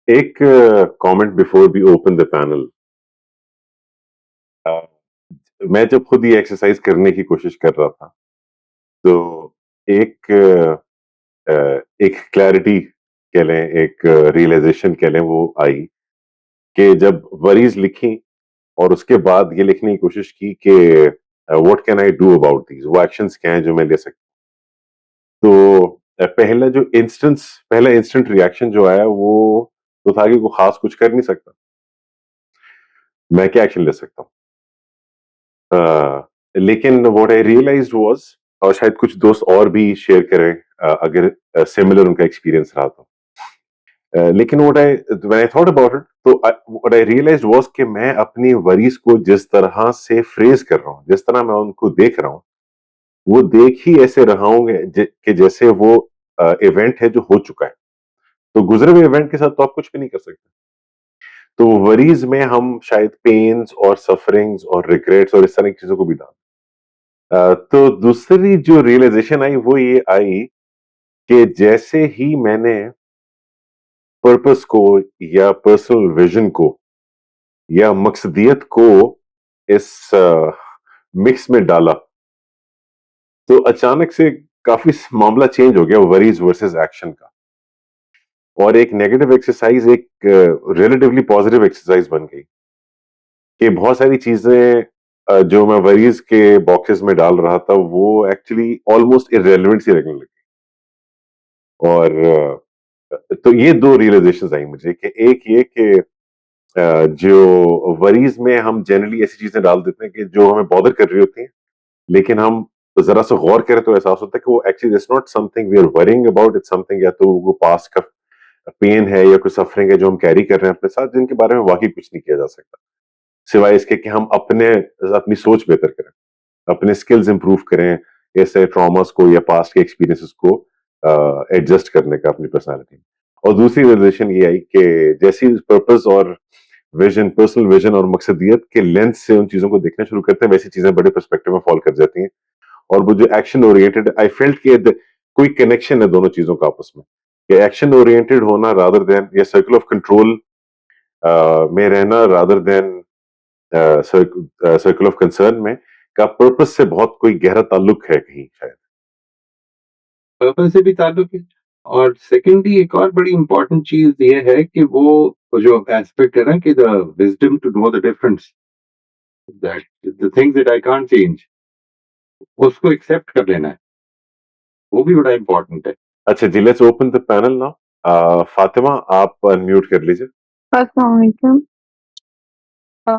एक comment before we open the panel. मैं जब खुद ये एक्सरसाइज करने की कोशिश कर रहा था, तो एक एक क्लैरिटी कह लें, एक रियलाइजेशन कह लें, वो आई कि जब वरीज लिखी और उसके बाद ये लिखने की कोशिश की कि what can I do about these, वो एक्शंस क्या हैं जो मैं ले सकता हूं। तो पहला इंस्टेंट रिएक्शन जो आया वो तो था कि कोई खास कुछ कर नहीं सकता, मैं क्या एक्शन ले सकता हूँ। लेकिन व्हाट आई रियलाइज्ड वाज, और शायद कुछ दोस्त और भी शेयर करें अगर सिमिलर उनका एक्सपीरियंस रहा तो। लेकिन when I thought about it, तो व्हाट आई रियलाइज्ड वाज कि मैं अपनी वरीज को जिस तरह से फ्रेज कर रहा हूँ, जिस तरह मैं उनको देख रहा हूँ, वो देख ही ऐसे रहा हूँ कि जैसे वो इवेंट है जो हो चुका है। तो गुजरे हुए इवेंट के साथ तो आप कुछ भी नहीं कर सकते। तो वरीज में हम शायद पेन्स और सफरिंग्स और रिग्रेट्स और इस तरह की चीजों को भी डाल। तो दूसरी जो रियलाइजेशन आई वो ये आई कि जैसे ही मैंने पर्पस को या पर्सनल विजन को या मकसदियत को इस मिक्स में डाला, तो अचानक से काफी मामला चेंज हो गया वरीज वर्सेस एक्शन का। और एक नेगेटिव एक्सरसाइज एक रिलेटिवली पॉजिटिव एक्सरसाइज बन गई कि बहुत सारी चीजें जो मैं वरीज के बॉक्सेस में डाल रहा था वो एक्चुअली ऑलमोस्ट इररेलेवेंट सी लगने लगी। और तो ये दो रियलाइजेशन आई मुझे कि एक ये कि जो वरीज में हम जनरली ऐसी चीजें डाल देते हैं कि जो हमें बॉदर कर रही होती हैं, लेकिन हम जरा सा गौर करें तो एहसास होता है कि वो actually it's not something we are worrying about, it's something या तो वो पास्ट का पेन है या कुछ सफरिंग है जो हम कैरी कर रहे हैं अपने साथ, जिनके बारे में वाकई कुछ नहीं किया जा सकता सिवाय इसके कि हम अपनी सोच बेहतर करें, अपने स्किल्स इंप्रूव करें, ऐसे ट्रॉमास को या पास्ट के एक्सपीरियंसेस को एडजस्ट करने का अपनी पर्सनालिटी में। और दूसरी रियलाइजेशन ये आई कि जैसी पर्पस और विजन, पर्सनल विजन और मकसदियत के लेंस से उन चीजों को देखना शुरू करते हैं, वैसी चीजें बड़े पर्सपेक्टिव में फॉल कर जाती हैं। और वो जो एक्शन ओरिएंटेड, आई फेल्ट कि कोई कनेक्शन है दोनों चीजों का आपस में, कि एक्शन ओरिएंटेड होना रादर देन या सर्कल ऑफ कंट्रोल में रहना rather than circle of concern में का पर्पस से बहुत कोई गहरा ताल्लुक है कहीं शायद। पर्पस से भी ताल्लुक है। और सेकेंडली एक और बड़ी इंपॉर्टेंट चीज ये है कि वो जो एस्पेक्ट है ना कि the wisdom to know the difference, that the things that I can't change, उसको एक्सेप्ट कर लेना है, वो भी बड़ा इंपॉर्टेंट है। अच्छा जी, let's open the panel now. Fatima, आप अनम्यूट कर लीजिए। अस्सलाम वालेकुम। अ,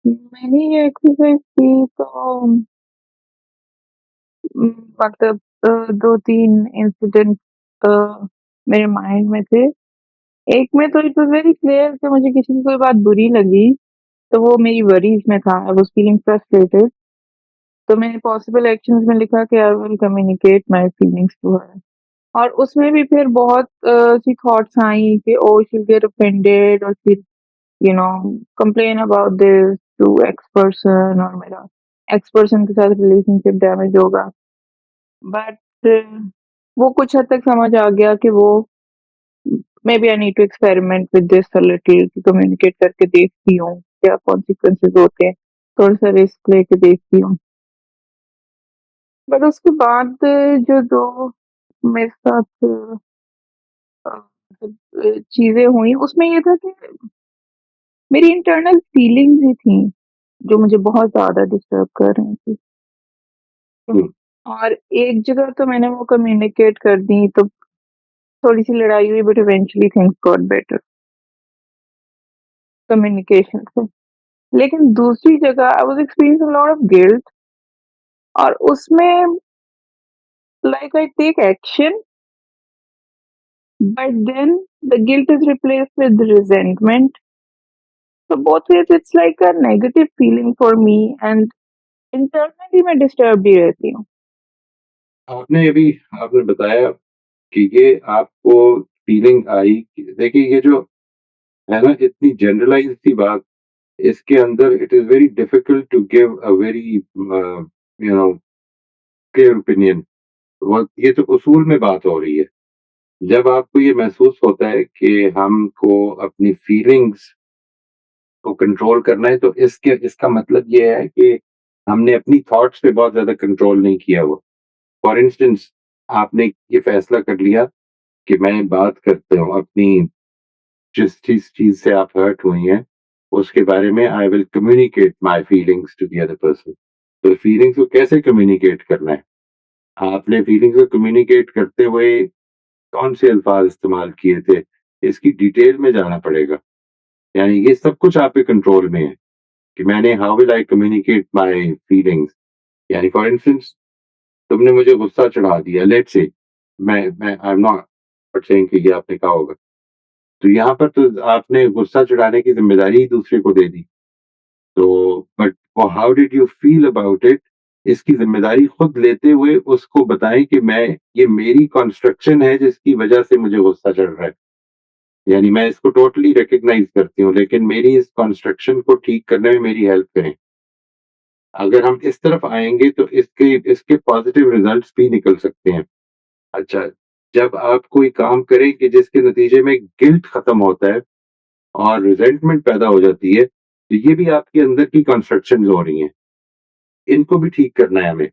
मैंने ये एक्सरसाइज की तो मतलब 2-3 इंसिडेंट मेरे माइंड में थे। एक में तो इट वाज़ वेरी क्लियर कि मुझे किसी की कोई बात बुरी लगी, तो वो मेरी वरीज़ में था। आई वाज़ फीलिंग फ्रस्ट्रेटेड, तो मैंने पॉसिबल एक्शंस में लिखा कि I will communicate my feelings to her. और उसमें भी फिर बहुत सी थॉट्स आई कि oh she will get offended और फिर complain about this to ex person और मेरा एक्स पर्सन के साथ रिलेशनशिप डैमेज होगा। बट वो कुछ हद तक समझ आ गया कि वो maybe I need to experiment with this a little, कि कम्युनिकेट करके देखती हूँ क्या कॉन्सिक्वेंसेस होते हैं, थोड़ा सा रिस्क लेके देखती हूँ। बट उसके बाद जो दो मेरे साथ चीजें हुई उसमें ये था कि मेरी इंटरनल फीलिंग्स ही थी जो मुझे बहुत ज्यादा डिस्टर्ब कर रही थी। और एक जगह तो मैंने वो कम्युनिकेट कर दी तो थोड़ी-सी लड़ाई हुई, but eventually things got better communication से। लेकिन दूसरी जगह I was experiencing a lot of guilt, और उसमें like I take action, but then the guilt is replaced with resentment. So both ways it's like a negative feeling for me, and internally मैं disturbed ही रहती हूँ। आपने अभी आपने बताया कि ये आपको फीलिंग आई देखिए ये जो है ना इतनी जनरलाइज सी बात, इसके अंदर it is very difficult to give a very you know clear opinion. ये तो उसूल में बात हो रही है। जब आपको ये महसूस होता है कि हमको अपनी फीलिंग्स को कंट्रोल करना है, तो इसका मतलब ये है कि हमने अपनी थॉट्स पे बहुत ज्यादा कंट्रोल नहीं किया हुआ। फॉर इंस्टेंस, आपने ये फैसला कर लिया कि मैं बात करते हूँ अपनी, जिस चीज चीज से आप हर्ट हुई हैं उसके बारे में, I will communicate my feelings to the other person. तो फीलिंग्स को कैसे कम्युनिकेट करना है, आपने फीलिंग्स को कम्युनिकेट करते हुए कौन से अल्फाज इस्तेमाल किए थे, इसकी डिटेल में जाना पड़ेगा। यानी ये सब कुछ आपके कंट्रोल में है कि मैंने how will I communicate my feelings. यानी फॉर इंस्टेंस, तुमने मुझे गुस्सा चढ़ा दिया, लेट्स से, मैं आई एम नॉट सेइंग कि ये आपने कहा होगा, तो यहाँ पर तो आपने गुस्सा चढ़ाने की जिम्मेदारी ही दूसरे को दे दी। तो but how did you feel about it, इसकी जिम्मेदारी खुद लेते हुए उसको बताएं कि मैं, ये मेरी कंस्ट्रक्शन है जिसकी वजह से मुझे गुस्सा चढ़ रहा है। यानी मैं इसको टोटली रिकग्नाइज करती हूँ, लेकिन मेरी इस कंस्ट्रक्शन को ठीक करने में मेरी हेल्प करें। अगर हम इस तरफ आएंगे तो इसके इसके पॉजिटिव रिजल्ट्स भी निकल सकते हैं। अच्छा, जब आप कोई काम करें कि जिसके नतीजे में गिल्ट खत्म होता है और रिजेंटमेंट पैदा हो जाती है, तो ये भी आपके अंदर की कंस्ट्रक्शन हो रही हैं, इनको भी ठीक करना है हमें।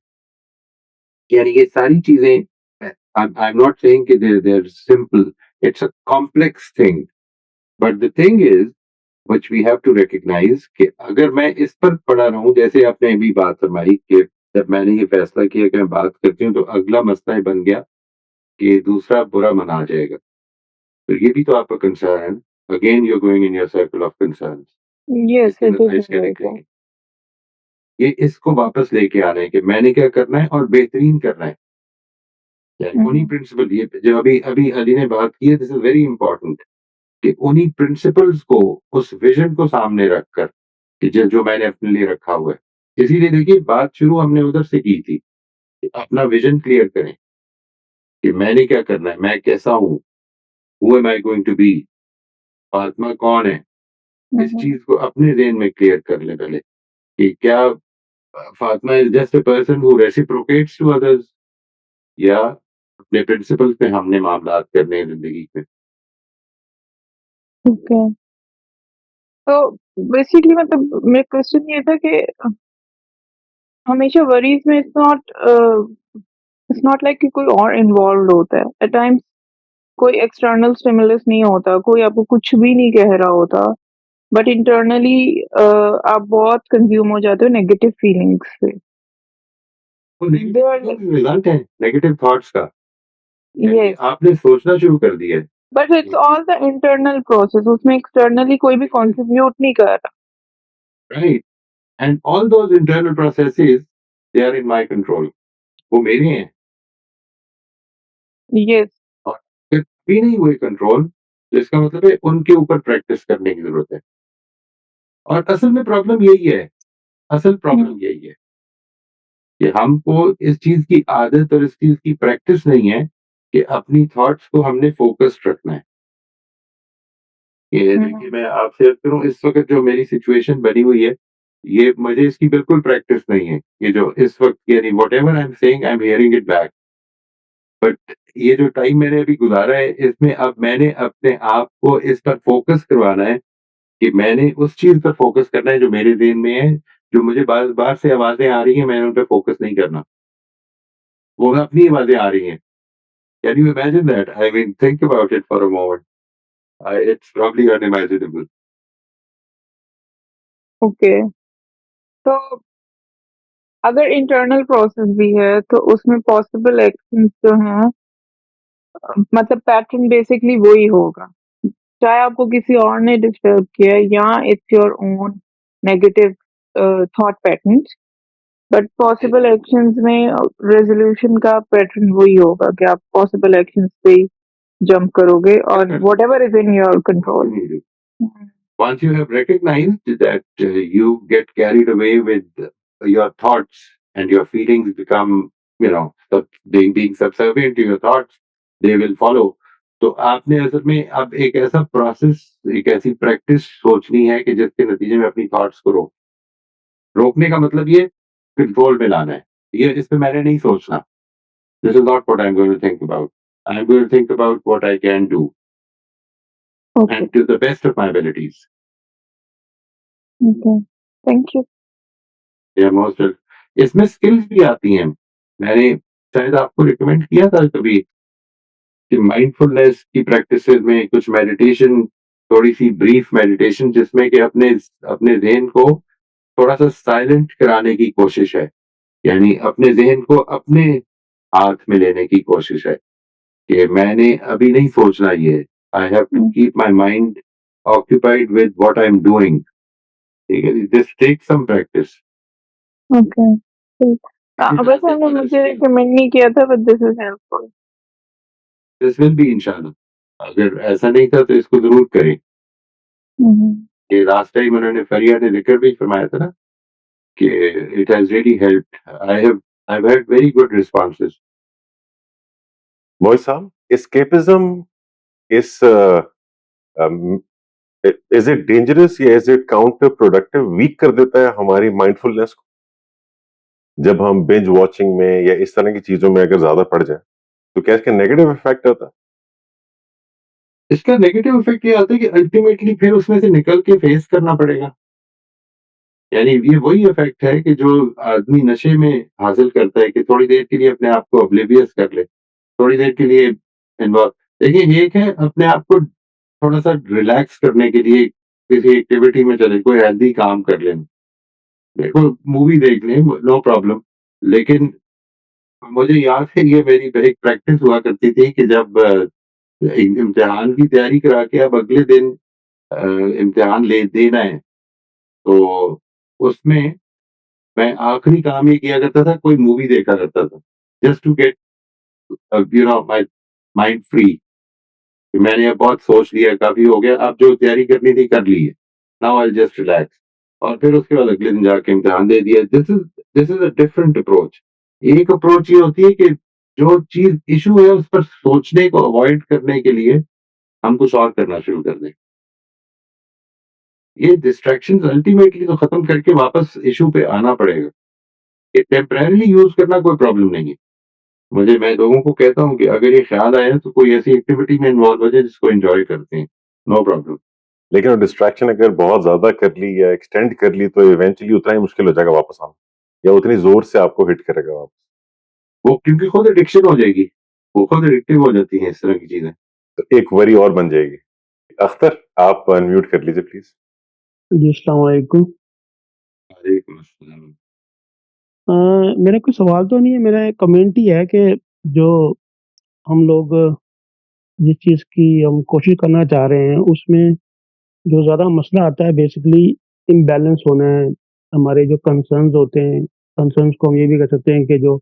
यानी ये सारी चीजें, आई एम नॉट सेइंग कि they are simple, it's a complex thing, but the thing is which we have to recognize कि अगर मैं इस पर पड़ा रहूं, जैसे आपने अभी बात फरमाई कि जब मैंने ये फैसला किया कि मैं बात करती हूँ, तो अगला मसला ये बन गया कि दूसरा बुरा मना जाएगा। तो ये भी तो आपका कंसर्न है। Again you are going in your circle of concern. Yes, इसके it is नतीजे क्या like that. निकलेंगे? ये इसको वापस लेके आना है कि मैंने क्या करना है और बेहतरीन करना है। यानी उन्हीं Mhm. प्रिंसिपल, ये जो अभी अभी अली ने बात की है, दिस इज वेरी इंपॉर्टेंट, कि उन्हीं प्रिंसिपल्स को, उस विजन को सामने रखकर, कि जो मैंने अपने लिए रखा हुआ है। इसीलिए देखिए, बात शुरू हमने उधर से की थी कि अपना विजन क्लियर करें कि मैंने क्या करना है, मैं कैसा हूँ, who am I going to be, Fatima कौन है। इस Mhm. चीज को अपने ज़हन में क्लियर कर लें पहले, कि क्या Fatima is just a person who reciprocates to others, या अपने प्रिंसिपल्स पे हमने मामलात करने हैं जिंदगी में। Okay. तो बेसिकली मतलब मेरा क्वेश्चन ये था कि हमेशा वरीज में इट्स नॉट लाइक कि कोई और इन्वॉल्व होता है। एट टाइम्स कोई एक्सटर्नल स्टिमुलस नहीं होता, कोई आपको कुछ भी नहीं कह रहा होता, बट इंटरनली आप बहुत कंज्यूम हो जाते हो नेगेटिव फीलिंग्स से। वो दे नेगेटिव आर फीलिंग रिजल्ट है नेगेटिव थॉट्स का। यानी कि यस, आपने सोचना शुरू कर दिया है। But it's all the internal process, उसमें एक्सटर्नली कोई भी कंट्रीब्यूट नहीं कर रहा। Right, and all those internal processes, they are in my control, वो मेरे हैं। यस। और अगर भी नहीं हुए कंट्रोल, तो इसका मतलब है उनके ऊपर प्रैक्टिस करने की जरूरत है। और असल में प्रॉब्लम यही है, असल प्रॉब्लम यही है कि हमको इस चीज की आदत और इस चीज की प्रैक्टिस नहीं है कि अपनी थॉट्स को हमने फोकस्ड रखना है। ये देखिए, मैं आपसे शेयर करूं, इस वक्त जो मेरी सिचुएशन बनी हुई है, ये मुझे इसकी बिल्कुल प्रैक्टिस नहीं है। ये जो इस वक्त, यानी what ever I am saying, I am hearing it back, but ये जो टाइम मैंने अभी गुजारा है, इसमें अब मैंने अपने आप को इस पर फोकस करवाना है कि मैंने उस चीज पर फोकस करना है जो मेरे ज़हन में है। जो मुझे बार बार से आवाजें आ रही हैं, मैंने उन पर फोकस नहीं करना, वो अपनी आवाजें आ रही हैं। Can you imagine that? I mean, think about it for a moment. It's probably unimaginable. Okay, तो अगर इंटरनल प्रोसेस भी है तो उसमें पॉसिबल एक्शंस जो हैं, मतलब पैटर्न बेसिकली वही होगा, चाहे आपको किसी और ने डिस्टर्ब किया है या it's your own negative thought patterns, but possible actions में रेजोल्यूशन का पैटर्न वही होगा कि आप पॉसिबल एक्शंस पे जंप करोगे और whatever is in your control. Once you have recognized that you get carried away with your thoughts, and your feelings become, being subservient to your thoughts, they will follow. तो आपने असल में अब एक ऐसा प्रोसेस, एक ऐसी प्रैक्टिस सोचनी है कि जिसके नतीजे में अपनी थॉट्स को रोकने का मतलब ये कंट्रोल में लाना है। ये इस पे मैंने नहीं सोचना, this is not what I am going to think about. I'm going to think about what I can do okay, and to the best of my abilities. Okay, thank you. Yeah, most of इसमें skills भी आती हैं। मैंने शायद आपको recommend किया था कभी कि माइंडफुलनेस की प्रैक्टिसेस में कुछ मेडिटेशन, थोड़ी सी ब्रीफ मेडिटेशन जिसमें कि अपने अपने ज़हन को थोड़ा-सा साइलेंट कराने की कोशिश है। यानी अपने ज़हन को अपने हाथ में लेने की कोशिश है कि मैंने अभी नहीं सोचना ये। I have to hmm, keep my mind occupied with what I am doing. ठीक है जी, this takes some practice. Okay, ठीक। इसी तरह वैसे से आपने अदर मुझे स्किल रिकमेंड नहीं किया था but this is helpful. This will be इंशाल्लाह। अगर ऐसा नहीं था तो इसको ज़रूर करें। हुँ, हुँ। ये लास्ट टाइम उन्होंने फरिया ने ज़िक्र भी फरमाया था ना कि it has really helped. I have had very good responses. Mohit साहब, escapism is um, is it dangerous या is it counter productive? Weak कर देता है हमारी माइंडफुलनेस को जब हम बिंज वॉचिंग में या इस तरह की चीजों में अगर ज्यादा पड़ जाए तो क्या इसका नेगेटिव इफेक्ट आता है? इसका नेगेटिव इफ़ेक्ट ये आता है कि अल्टीमेटली फिर उसमें से निकल के फेस करना पड़ेगा। यानी ये वही इफ़ेक्ट है कि जो आदमी नशे में हासिल करता है कि थोड़ी देर के लिए अपने आप को ऑब्लिवियस कर ले, थोड़ी देर के लिए इन्वॉल्व। देखिए, एक है अपने आप को थोड़ा-सा रिलैक्स करने के लिए किसी एक्टिविटी में चले, कोई हेल्दी काम कर लें। देखो, मूवी देख लें, नो प्रॉब्लम। लेकिन मुझे याद है ये मेरी एक प्रैक्टिस हुआ करती थी कि जब इम्तिहान की तैयारी करा के अब अगले दिन अ, इम्तिहान ले देना है, तो उसमें मैं आखिरी काम ये किया करता था, कोई मूवी देखा करता था। Just to get my mind free. मैंने अब बहुत सोच लिया, काफ़ी हो गया, अब जो तैयारी करनी थी कर ली है। Now I will just relax. और फिर उसके बाद अगले दिन जाके इम्तिहान दे दिया। This is a different approach. एक अप्रोच ये होती है कि जो चीज़ इश्यू है उस पर सोचने को अवॉइड करने के लिए हम कुछ और करना शुरू कर दें। ये डिस्ट्रैक्शंस अल्टीमेटली तो खत्म करके वापस इश्यू पे आना पड़ेगा। ये टेम्परेरीली यूज़ करना कोई प्रॉब्लम नहीं है। मैं लोगों को कहता हूँ कि अगर ये ख्याल आए तो कोई ऐसी एक्टिविटी में इन्वॉल्व हो जाए जिसको एन्जॉय करते हैं, नो प्रॉब्लम। लेकिन वो डिस्ट्रैक्शन अगर बहुत ज्यादा कर ली या एक्सटेंड कर ली तो इवेंचुअली उतना ही मुश्किल हो जाएगा वापस आना या उतनी जोर से आपको हिट करेगा वापस। वो क्योंकि खुद एडिक्शन हो जाएगी, वो खुद एडिक्टिव हो जाती हैं इस तरह की चीज़ें। तो एक वरी और बन जाएगी। अख्तर, आप अनम्यूट कर लीजिए प्लीज। जी, अस्सलाम वालेकुम। वालेकुम अस्सलाम। मेरा कोई सवाल तो नहीं है, मेरा एक कमेंट ही है कि जो हम लोग जिस चीज़ की हम कोशिश करना चाह रहे हैं, उसमें जो ज़्यादा मसला आता है बेसिकली इम्बैलेंस होना है। हमारे जो कंसर्न्स होते हैं, कंसर्न्स को हम ये भी कह सकते हैं कि जो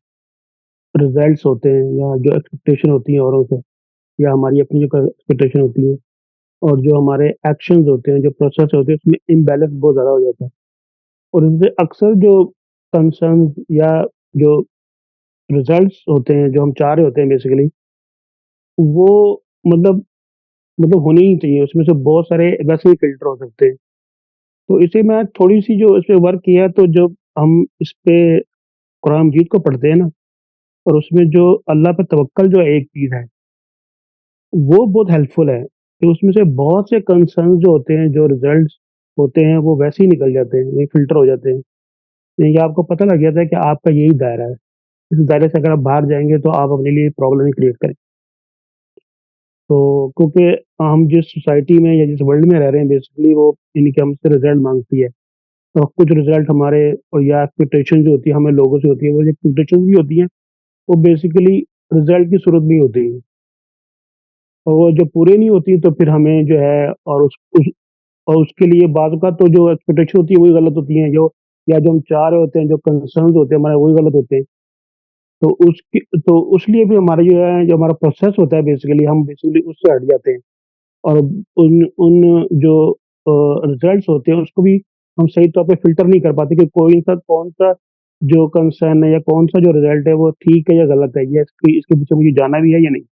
रिज़ल्ट्स होते हैं या जो एक्सपेक्टेशन होती है औरों से या हमारी अपनी जो एक्सपेक्टेशन होती है और जो हमारे एक्शंस होते हैं, जो प्रोसेस होते हैं, उसमें इम्बैलेंस बहुत ज़्यादा हो जाता है। और इनसे अक्सर जो कंसर्न्स या जो रिजल्ट्स होते हैं, जो हम चाह रहे होते हैं बेसिकली, वो मतलब होने ही चाहिए, उसमें से बहुत सारे वैसे ही फ़िल्टर हो सकते हैं। तो इसे मैं थोड़ी-सी जो इस पे वर्क किया तो जब हम इस पे कुरान मजीद को पढ़ते हैं ना और उसमें जो अल्लाह पे तवक्कल जो एक चीज़ है, वो बहुत हेल्पफुल है। कि उसमें से बहुत से कंसर्न्स जो होते हैं, जो रिजल्ट्स होते हैं, वो वैसे ही निकल जाते हैं, ये फ़िल्टर हो जाते हैं। यानी कि आपको पता लग जाता है कि आपका यही दायरा है। इस दायरे से अगर आप बाहर जाएँगे तो आप अपने लिए प्रॉब्लम ही क्रिएट करें। तो क्योंकि हम जिस सोसाइटी में या जिस वर्ल्ड में रह रहे हैं बेसिकली वो यानी कि हमसे रिज़ल्ट माँगती है। और कुछ रिज़ल्ट हमारे और या एक्सपेक्टेशन जो होती है हमें लोगों से होती है, वो जो एक्सपेक्टेशंस भी होती हैं, वो बेसिकली रिज़ल्ट की सूरत में ही होती हैं। और वो जब पूरे नहीं होती तो फिर हमें जो है और उस और उसके लिए बाद का तो जो एक्सपेक्टेशन होती है वही गलत होती हैं, जो या जो हम चाह रहे होते हैं, जो कंसर्न्स होते हैं हमारे वही गलत होते हैं। तो उसलिए भी हमारा जो है, जो हमारा प्रोसेस होता है बेसिकली हम बेसिकली उससे हट जाते हैं। और उन उन जो रिज़ल्ट्स होते हैं उसको भी हम सही तौर पे फ़िल्टर नहीं कर पाते कि कोई-सा कौन-सा जो कंसर्न है या कौन-सा जो रिज़ल्ट है वो ठीक है या गलत है या इसके पीछे मुझे जाना भी है या नहीं।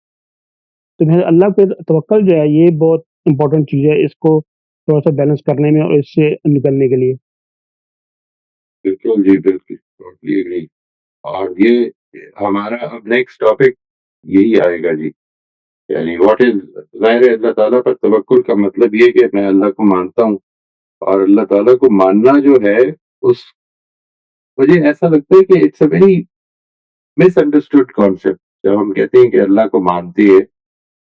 तो मैं अल्लाह पे तवक्कल जो है ये बहुत इम्पोर्टेंट चीज़ है इसको थोड़ा-सा बैलेंस करने में और इससे निकलने के लिए। बिल्कुल जी, बिल्कुल, टोटली एग्री। और ये हमारा अब नेक्स्ट टॉपिक यही आएगा जी। यानी व्हाट इज़ ज़ाहिर है अल्लाह ताला पर तवक्कुल का मतलब ये है कि मैं अल्लाह को मानता हूँ और अल्लाह ताला को मानना जो है उस मुझे ऐसा लगता है कि it's a very misunderstood concept. जब हम कहते हैं कि अल्लाह को मानते हैं,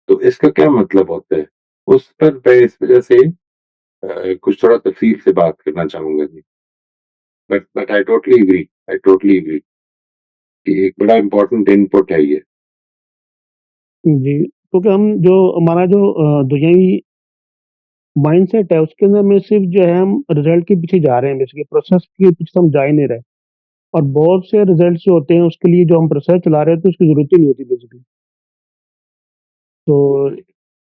तो इसका क्या मतलब होता है? उस पर मैं इस वजह से कुछ थोड़ा तफ़सील से बात करना चाहूँगा जी। बट आई टोटली एग्री कि एक बड़ा इम्पोर्टेंट इनपुट है ये। जी, क्योंकि हम जो हमारा जो दुनियावी माइंडसेट है उसके अंदर में सिर्फ़ जो है हम रिज़ल्ट के पीछे जा रहे हैं बेसिकली प्रोसेस के पीछे हम जा ही नहीं रहे। और बहुत से रिज़ल्ट्स जो होते हैं उसके लिए जो हम प्रोसेस चला रहे होते हैं उसकी ज़रूरत ही नहीं होती बेसिकली। तो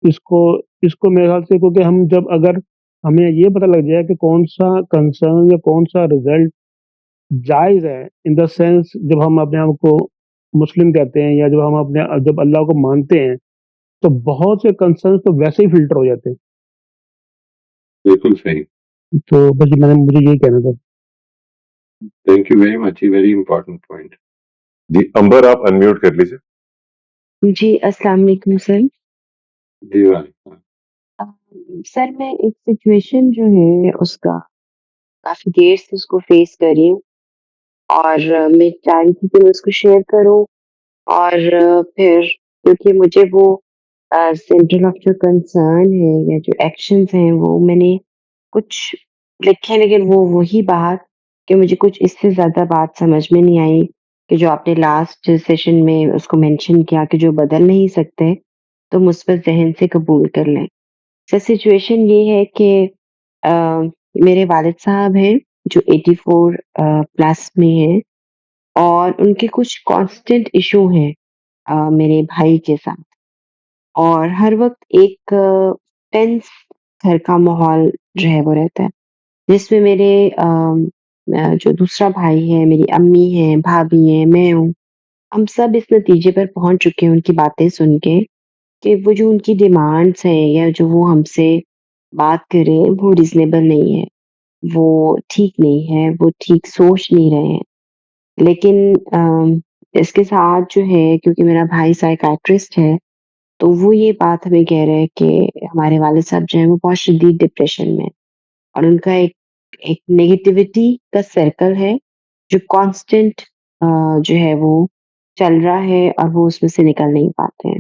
इसको इसको मेरे ख़्याल से क्योंकि हम जब अगर हमें ये पता लग जाए कि कौन-सा कंसर्न या कौन-सा रिज़ल्ट जायज़ है इन द सेंस जब हम अपने आप को मुस्लिम कहते हैं या जब अल्लाह को मानते हैं, तो बहुत से कंसर्न्स तो वैसे ही फ़िल्टर हो जाते हैं। बिल्कुल सही। तो बस मुझे यही कहना था। थैंक यू वेरी मच, ये वेरी इम्पोर्टेंट पॉइंट। जी, अंबर आप अनम्यूट कर लीजिए। जी, अस्सलाम वालेकुम सर। जी, वालेकुम। अ, सर मैं एक सिचुएशन जो है उसका काफ़ी देर से उसको फेस कर रही हूँ और मैं चाह रही थी कि मैं उसको शेयर करूँ और फिर क्योंकि मुझे वो सेंटर ऑफ जो कंसर्न है या जो एक्शंस हैं वो मैंने कुछ लिखे लेकिन वो वही बात कि मुझे कुछ इससे ज़्यादा बात समझ में नहीं आई कि जो आपने लास्ट सेशन में उसको मेंशन किया कि जो बदल नहीं सकते, तो मुस्बत ज़हन से कबूल कर लें। सर सिचुएशन ये है कि अ, मेरे वालिद साहब हैं जो 84 प्लस में हैं और उनके कुछ कांस्टेंट इश्यू हैं मेरे भाई के साथ और हर वक़्त एक टेंस घर का माहौल जो है वो रहता है। जिसमें मेरे जो दूसरा भाई है, मेरी अम्मी हैं, भाभी हैं, मैं हूँ, हम सब इस नतीजे पर पहुँच चुके हैं उनकी बातें सुन के कि वो जो उनकी डिमांड्स हैं या जो वो हमसे बात कर रहे हैं, वो रीज़नेबल नहीं है, वो ठीक नहीं है, वो ठीक सोच नहीं रहे हैं। लेकिन इसके साथ जो है क्योंकि मेरा भाई साइकियाट्रिस्ट है, तो वो ये बात हमें कह रहे हैं कि हमारे वालिद साहब जो हैं वो बहुत शदीद डिप्रेशन में हैं और उनका एक एक नेगेटिविटी का सर्कल है, जो कांस्टेंट जो है वो चल रहा है और वो उसमें से निकल नहीं पाते हैं।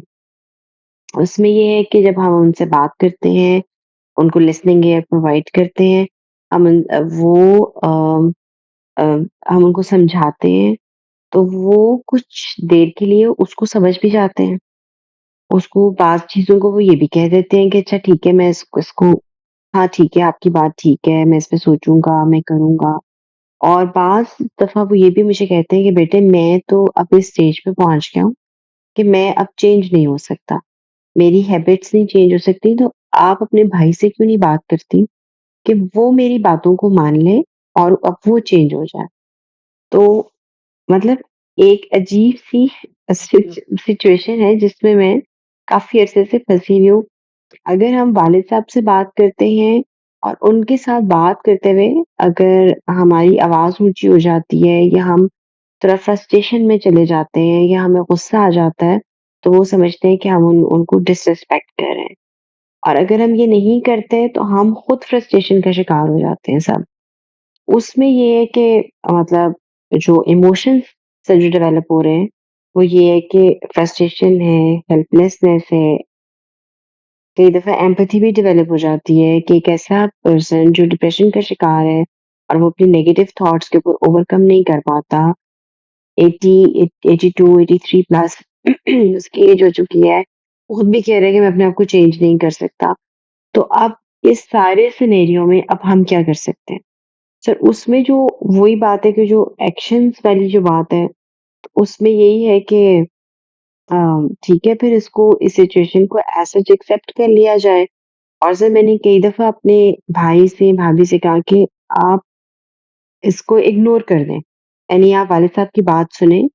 उसमें ये है कि जब हम उनसे बात करते हैं, उनको लिसनिंग ईयर प्रोवाइड करते हैं, अ, हम उनको समझाते हैं, तो वो कुछ देर के लिए उसको समझ भी जाते हैं। उसको बाज़ चीज़ों को वो ये भी कह देते हैं कि अच्छा ठीक है, मैं इसको इसको हाँ, ठीक है, आपकी बात ठीक है, मैं इस पे सोचूँगा, मैं करूँगा। और बाज़ दफ़ा वो ये भी मुझे कहते हैं कि बेटे मैं तो अब इस स्टेज पे पहुँच गया हूँ कि मैं अब चेंज नहीं हो सकता। मेरी हैबिट्स नहीं चेंज हो सकती, तो आप अपने भाई से क्यों नहीं बात करती कि वो मेरी बातों को मान ले और अब वो चेंज हो जाए। तो मतलब एक अजीब-सी सिचुएशन है जिसमें मैं काफ़ी अरसे से फँसी हुई हूँ। अगर हम वालिद साहब से बात करते हैं और उनके साथ बात करते हुए अगर हमारी आवाज़ ऊँची हो जाती है या हम थोड़ा फ्रस्ट्रेशन में चले जाते हैं या हमें गुस्सा आ जाता है, तो वो समझते हैं कि हम उनको डिसरिस्पेक्ट कर रहे हैं। और अगर हम ये नहीं करते तो हम खुद फ्रस्ट्रेशन का शिकार हो जाते हैं सब। उसमें ये है कि मतलब जो इमोशंस से जो डेवलप हो रहे हैं, वो ये है कि फ्रस्ट्रेशन है, हेल्पलेसनेस है, कई दफ़ा एम्पैथी भी डेवलप हो जाती है कि एक ऐसा पर्सन जो डिप्रेशन का शिकार है और वो अपने नेगेटिव थॉट्स के ऊपर ओवरकम नहीं कर पाता, 80 82, 83 प्लस उसकी एज हो चुकी है, वो खुद भी कह रहा है कि मैं अपने आप को चेंज नहीं कर सकता। तो अब इस सारे सिनेरियो में अब हम क्या कर सकते हैं? सर उसमें जो वही बात है कि जो एक्शंस वाली जो बात है, उसमें यही है कि ठीक है फिर इसको इस सिचुएशन को एज़ सच एक्सेप्ट कर लिया जाए और सर मैंने कई दफ़ा अपने भाई से, भाभी से कहा कि आप इसको इग्नोर कर दें। यानी आप वालिद साहब की बात सुनें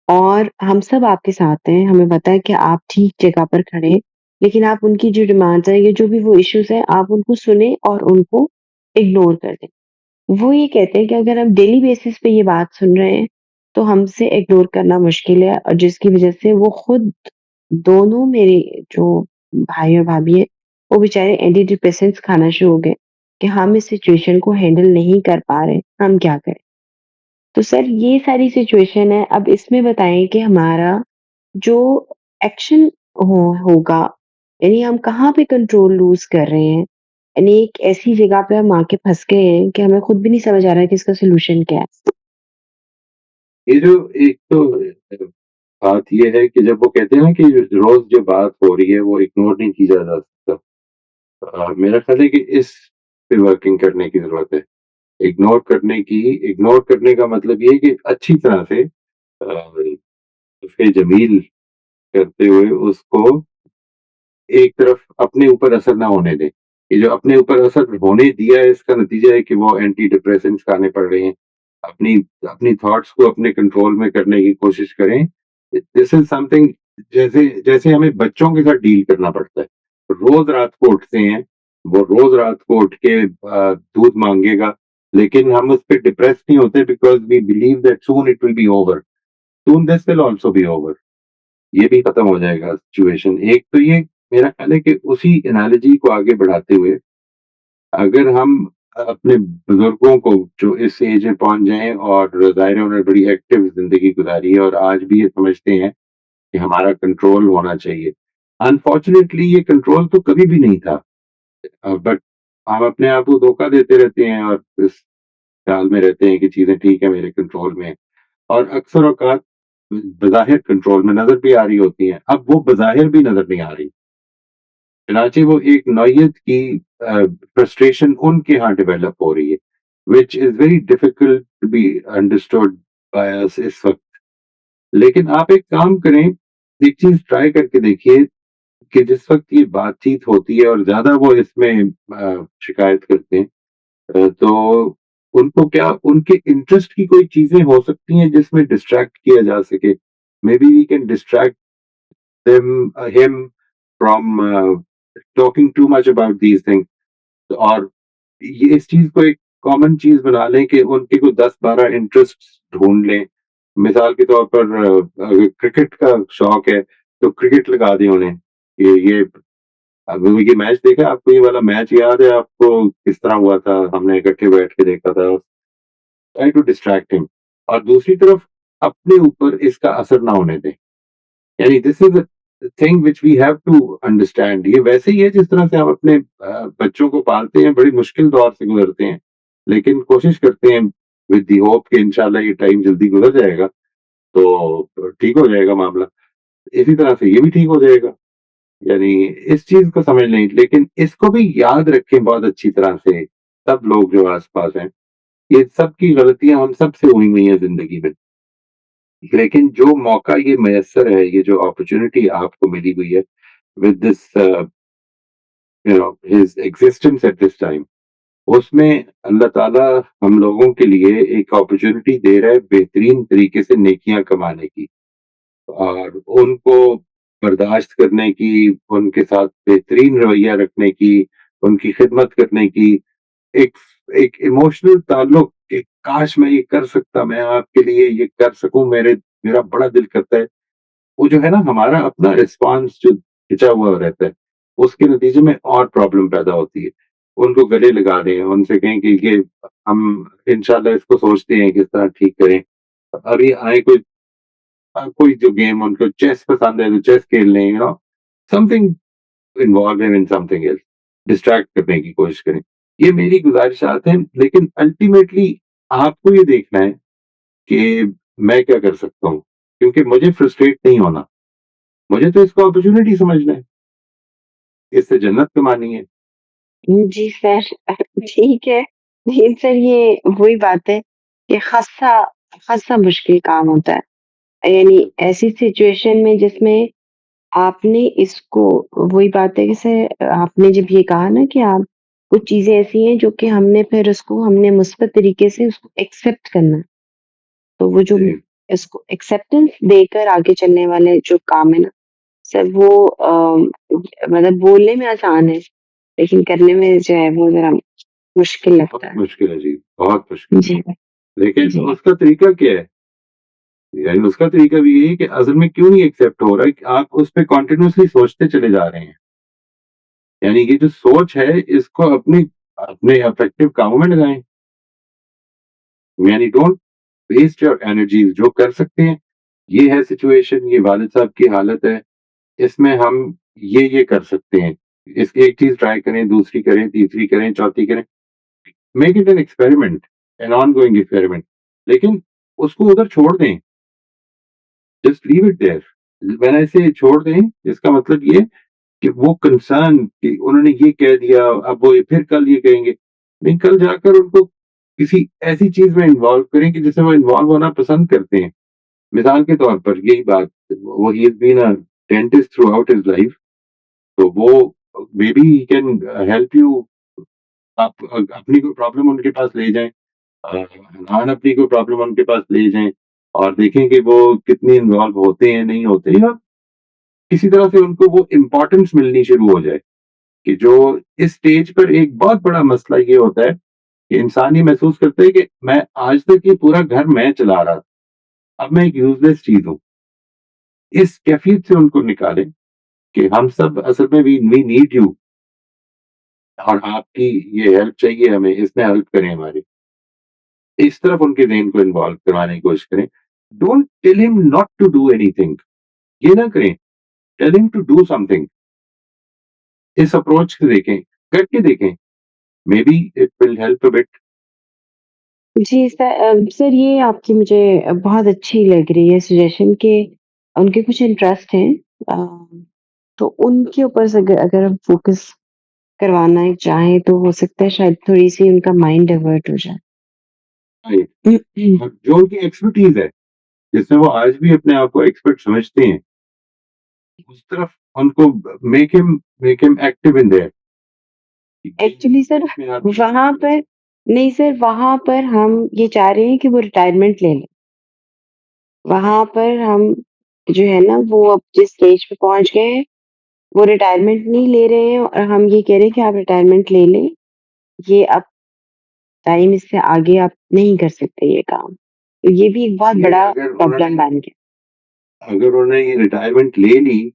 और हम सब आपके साथ हैं, हमें पता है कि आप ठीक जगह पर खड़े हैं, लेकिन आप उनकी जो डिमांड्स हैं या जो भी वो इश्यूज़ हैं, आप उनको सुनें और उनको इग्नोर कर दें। वो ये कहते हैं कि अगर हम डेली बेसिस पे ये बात सुन रहे हैं, तो हमसे इग्नोर करना मुश्किल है और जिसकी वज़ह से वो खुद दोनों मेरे जो भाई और भाभी हैं, वो बेचारे एंटी डिप्रेसेंट्स खाना शुरू हो गए कि हम इस सिचुएशन को हैंडल नहीं कर पा रहे, हम क्या करें? तो सर ये सारी सिचुएशन है, अब इसमें बताएँ कि हमारा जो एक्शन होगा, यानी हम कहाँ पे कंट्रोल लूज़ कर रहे हैं? यानी एक ऐसी जगह पे हम आके फँस गए हैं कि हमें खुद भी नहीं समझ आ रहा है कि इसका सॉल्यूशन क्या है? ये जो एक तो बात ये है कि जब वो कहते हैं ना कि रोज जो बात हो रही है वो इग्नोर नहीं की जा सकता। मेरा ख्याल है कि इस पे वर्किंग करने की जरूरत है। इग्नोर करने का मतलब ये है कि अच्छी तरह से उसके जमील करते हुए उसको एक तरफ अपने ऊपर असर ना होने दें। ये जो अपने ऊपर असर होने दिया है इसका नतीजा है कि वो एंटी डिप्रेसेंट्स खाने पड़ रहे हैं। अपनी अपनी थॉट्स को अपने कंट्रोल में करने की कोशिश करें। दिस इज समथिंग जैसे जैसे हमें बच्चों के साथ डील करना पड़ता है। रोज रात को उठते हैं, वो रोज रात को उठ के दूध मांगेगा, लेकिन हम उस पर डिप्रेस नहीं होते because we believe that soon it will be over. Soon this will also be over. ये भी खत्म हो जाएगा सिचुएशन। एक तो ये मेरा ख्याल है कि उसी एनालॉजी को आगे बढ़ाते हुए अगर हम अपने बुजुर्गों को जो इस एज में पहुंच जाएं और जाहिर है उन्होंने बड़ी एक्टिव जिंदगी गुजारी है और आज भी ये समझते हैं कि हमारा कंट्रोल होना चाहिए। अनफॉर्चुनेटली ये कंट्रोल तो कभी भी नहीं था, बट हम अपने आप को धोखा देते रहते हैं और इस ख्याल में रहते हैं कि चीजें ठीक है, मेरे कंट्रोल में है। और अक्सर औकात बज़ाहिर कंट्रोल में नज़र भी आ रही होती हैं, अब वो बज़ाहिर भी नज़र नहीं आ रही। चुनांचे वो एक नौयत की फ्रस्ट्रेशन उनके यहाँ डेवलप हो रही है, which is very difficult to be understood by us इस वक़्त। लेकिन आप एक काम करें, एक चीज़ ट्राई करके देखिए कि जिस वक़्त ये बातचीत होती है और ज़्यादा वो इसमें शिकायत करते हैं, तो उनको क्या उनके इंटरेस्ट की कोई चीज़ें हो सकती हैं जिसमें डिस्ट्रैक्ट किया जा सके। Maybe we can distract them him from talking too much about these things। और ये इस चीज को एक कॉमन चीज बना लें कि उनके को 10-12 इंटरेस्ट ढूंढ लें। मिसाल के तौर पर अगर क्रिकेट का शौक है तो क्रिकेट लगा दें उन्हें। ये अब ये मैच देखा आपको, ये वाला मैच याद है आपको किस तरह हुआ था, हमने इकट्ठे बैठ के देखा था। Try to distract him. और दूसरी तरफ अपने ऊपर इसका असर ना होने दें। यानी this is thing which we have to understand. ये वैसे ही है जिस तरह से हम अपने बच्चों को पालते हैं, बड़ी मुश्किल दौर से गुजरते हैं, लेकिन कोशिश करते हैं विद दी होप कि इंशाल्लाह ये टाइम जल्दी गुजर जाएगा तो ठीक हो जाएगा मामला। इसी तरह से ये भी ठीक हो जाएगा। यानी इस चीज को समझ लें, लेकिन इसको भी याद रखें बहुत अच्छी तरह से। सब लोग जो आसपास हैं, ये सब की गलतियां हम सब से हुई हैं जिंदगी में, लेकिन जो मौका ये मैसर है, ये जो अपॉर्चुनिटी आपको मिली हुई है with this his existence at this time, उसमें अल्लाह ताला हम लोगों के लिए एक अपॉर्चुनिटी दे रहा है बेहतरीन तरीके से नेकियां कमाने की और उनको बर्दाश्त करने की, उनके साथ बेहतरीन रवैया रखने की, उनकी खिदमत करने की, एक एक इमोशनल ताल्लुक कि काश मैं ये कर सकता, मैं आपके लिए ये कर सकूं, मेरा बड़ा दिल करता है। वो जो है ना हमारा अपना रिस्पॉन्स जो खिंचा हुआ रहता है, उसके नतीजे में और प्रॉब्लम पैदा होती है। उनको गले लगा दें, उनसे कहें कि ये हम इंशाल्लाह इसको सोचते हैं किस तरह ठीक करें। अभी आए कोई जो गेम उनको चेस पसंद है तो चेस खेल लें, something involve in something else, distract करने की कोशिश करें। ये मेरी गुजारिशात हैं, लेकिन अल्टीमेटली आपको ये देखना है कि मैं क्या कर सकता हूँ, क्योंकि मुझे फ्रस्ट्रेट नहीं होना। मुझे तो इसको अपॉर्चुनिटी समझना है, इससे जन्नत कमानी है। जी सर, ठीक है। लेकिन सर ये वही बात है कि ख़ासा मुश्किल काम होता है। यानी ऐसी सिचुएशन में जिसमें आपने इसको वही बात है कि सर आपने जब ये कहा ना कि आप कुछ चीज़ें ऐसी हैं जो कि हमने मुस्बत तरीके से उसको एक्सेप्ट करना है। तो वो जो जी, इसको एक्सेप्टेंस देकर आगे चलने वाले जो काम है ना, सर वो मतलब बोलने में आसान है, लेकिन करने में जो है वो ज़रा मुश्किल बहुत लगता है। मुश्किल है जी, बहुत मुश्किल। जी, लेकिन जी। उसका तरीका क्या है? यानी उसका तरीका भी यही है कि असल में क्यों नहीं एक्सेप्ट हो रहा है कि आप उस पे कंटिन्यूअसली सोचते चले जा रहे हैं। यानी ये जो सोच है इसको अपने अपने अफेक्टिव कामों में लगाएं। यानी डोंट वेस्ट योर एनर्जीज। जो कर सकते हैं, ये है सिचुएशन, ये वालिद साहब की हालत है, इसमें हम ये कर सकते हैं। इस एक चीज ट्राई करें, दूसरी करें, तीसरी करें, चौथी करें। Make it an experiment, an ongoing experiment. लेकिन उसको उधर छोड़ दें, जस्ट लीव इट देयर। मैंने ऐसे छोड़ दें, इसका मतलब ये कि वो कंसर्न कि उन्होंने ये कह दिया, अब वो फिर कल ये कहेंगे। नहीं, कल जाकर उनको किसी ऐसी चीज में इन्वॉल्व करें कि जिसमें वो इन्वॉल्व होना पसंद करते हैं। मिसाल के तौर पर यही बात, वो he has been a dentist throughout his life, तो वो maybe he can help you. आप अपनी कोई प्रॉब्लम उनके पास ले जाएं, हनान अपनी कोई प्रॉब्लम उनके पास ले जाएं, और देखें कि वो कितने इन्वॉल्व होते हैं, नहीं होते, या किसी तरह से उनको वो इम्पोर्टेंस मिलनी शुरू हो जाए। कि जो इस स्टेज पर एक बहुत बड़ा मसला ये होता है कि इंसान ये महसूस करता है कि मैं आज तक ये पूरा घर मैं चला रहा था, अब मैं एक यूजलेस चीज हूँ। इस कैफियत से उनको निकालें कि हम सब असल में वी नीड यू, और आपकी ये हेल्प चाहिए हमें, इसमें हेल्प करें हमारी। इस तरफ उनके ज़हन को इन्वॉल्व करवाने की कोशिश करें। Don't tell him not to do anything, ये ना करें, tell him to do something. इस अप्रोच से देखें, करके देखें, maybe it will help a bit. जी सर, ये आपकी मुझे बहुत अच्छी लग रही है सजेशन कि उनके कुछ इंटरेस्ट हैं, अ, तो उनके ऊपर से अगर हम फ़ोकस करवाना चाहें तो हो सकता है शायद थोड़ी-सी उनका माइंड डाइवर्ट हो जाए। और जो उनकी एक्सपर्टीज़ है, जिसमें वो आज भी अपने आप को एक्सपर्ट समझते हैं, उस तरफ उनको make him active in their. Actually sir इसमें आप वहाँ पर नहीं सर, वहाँ पर हम ये चाह रहे हैं कि वो रिटायरमेंट ले लें। वहाँ पर हम जो है ना वो अब जिस स्टेज पे पहुँच गए हैं, वो रिटायरमेंट नहीं ले रहे हैं और हम ये कह रहे हैं कि आप रिटायरमेंट ले लें। ये अब टाइम इससे आगे आप नहीं कर सकते ये काम। तो ये भी एक बहुत ये बड़ा अगर प्रॉब्लम बन गया। उन्होंने ये रिटायरमेंट ले ली,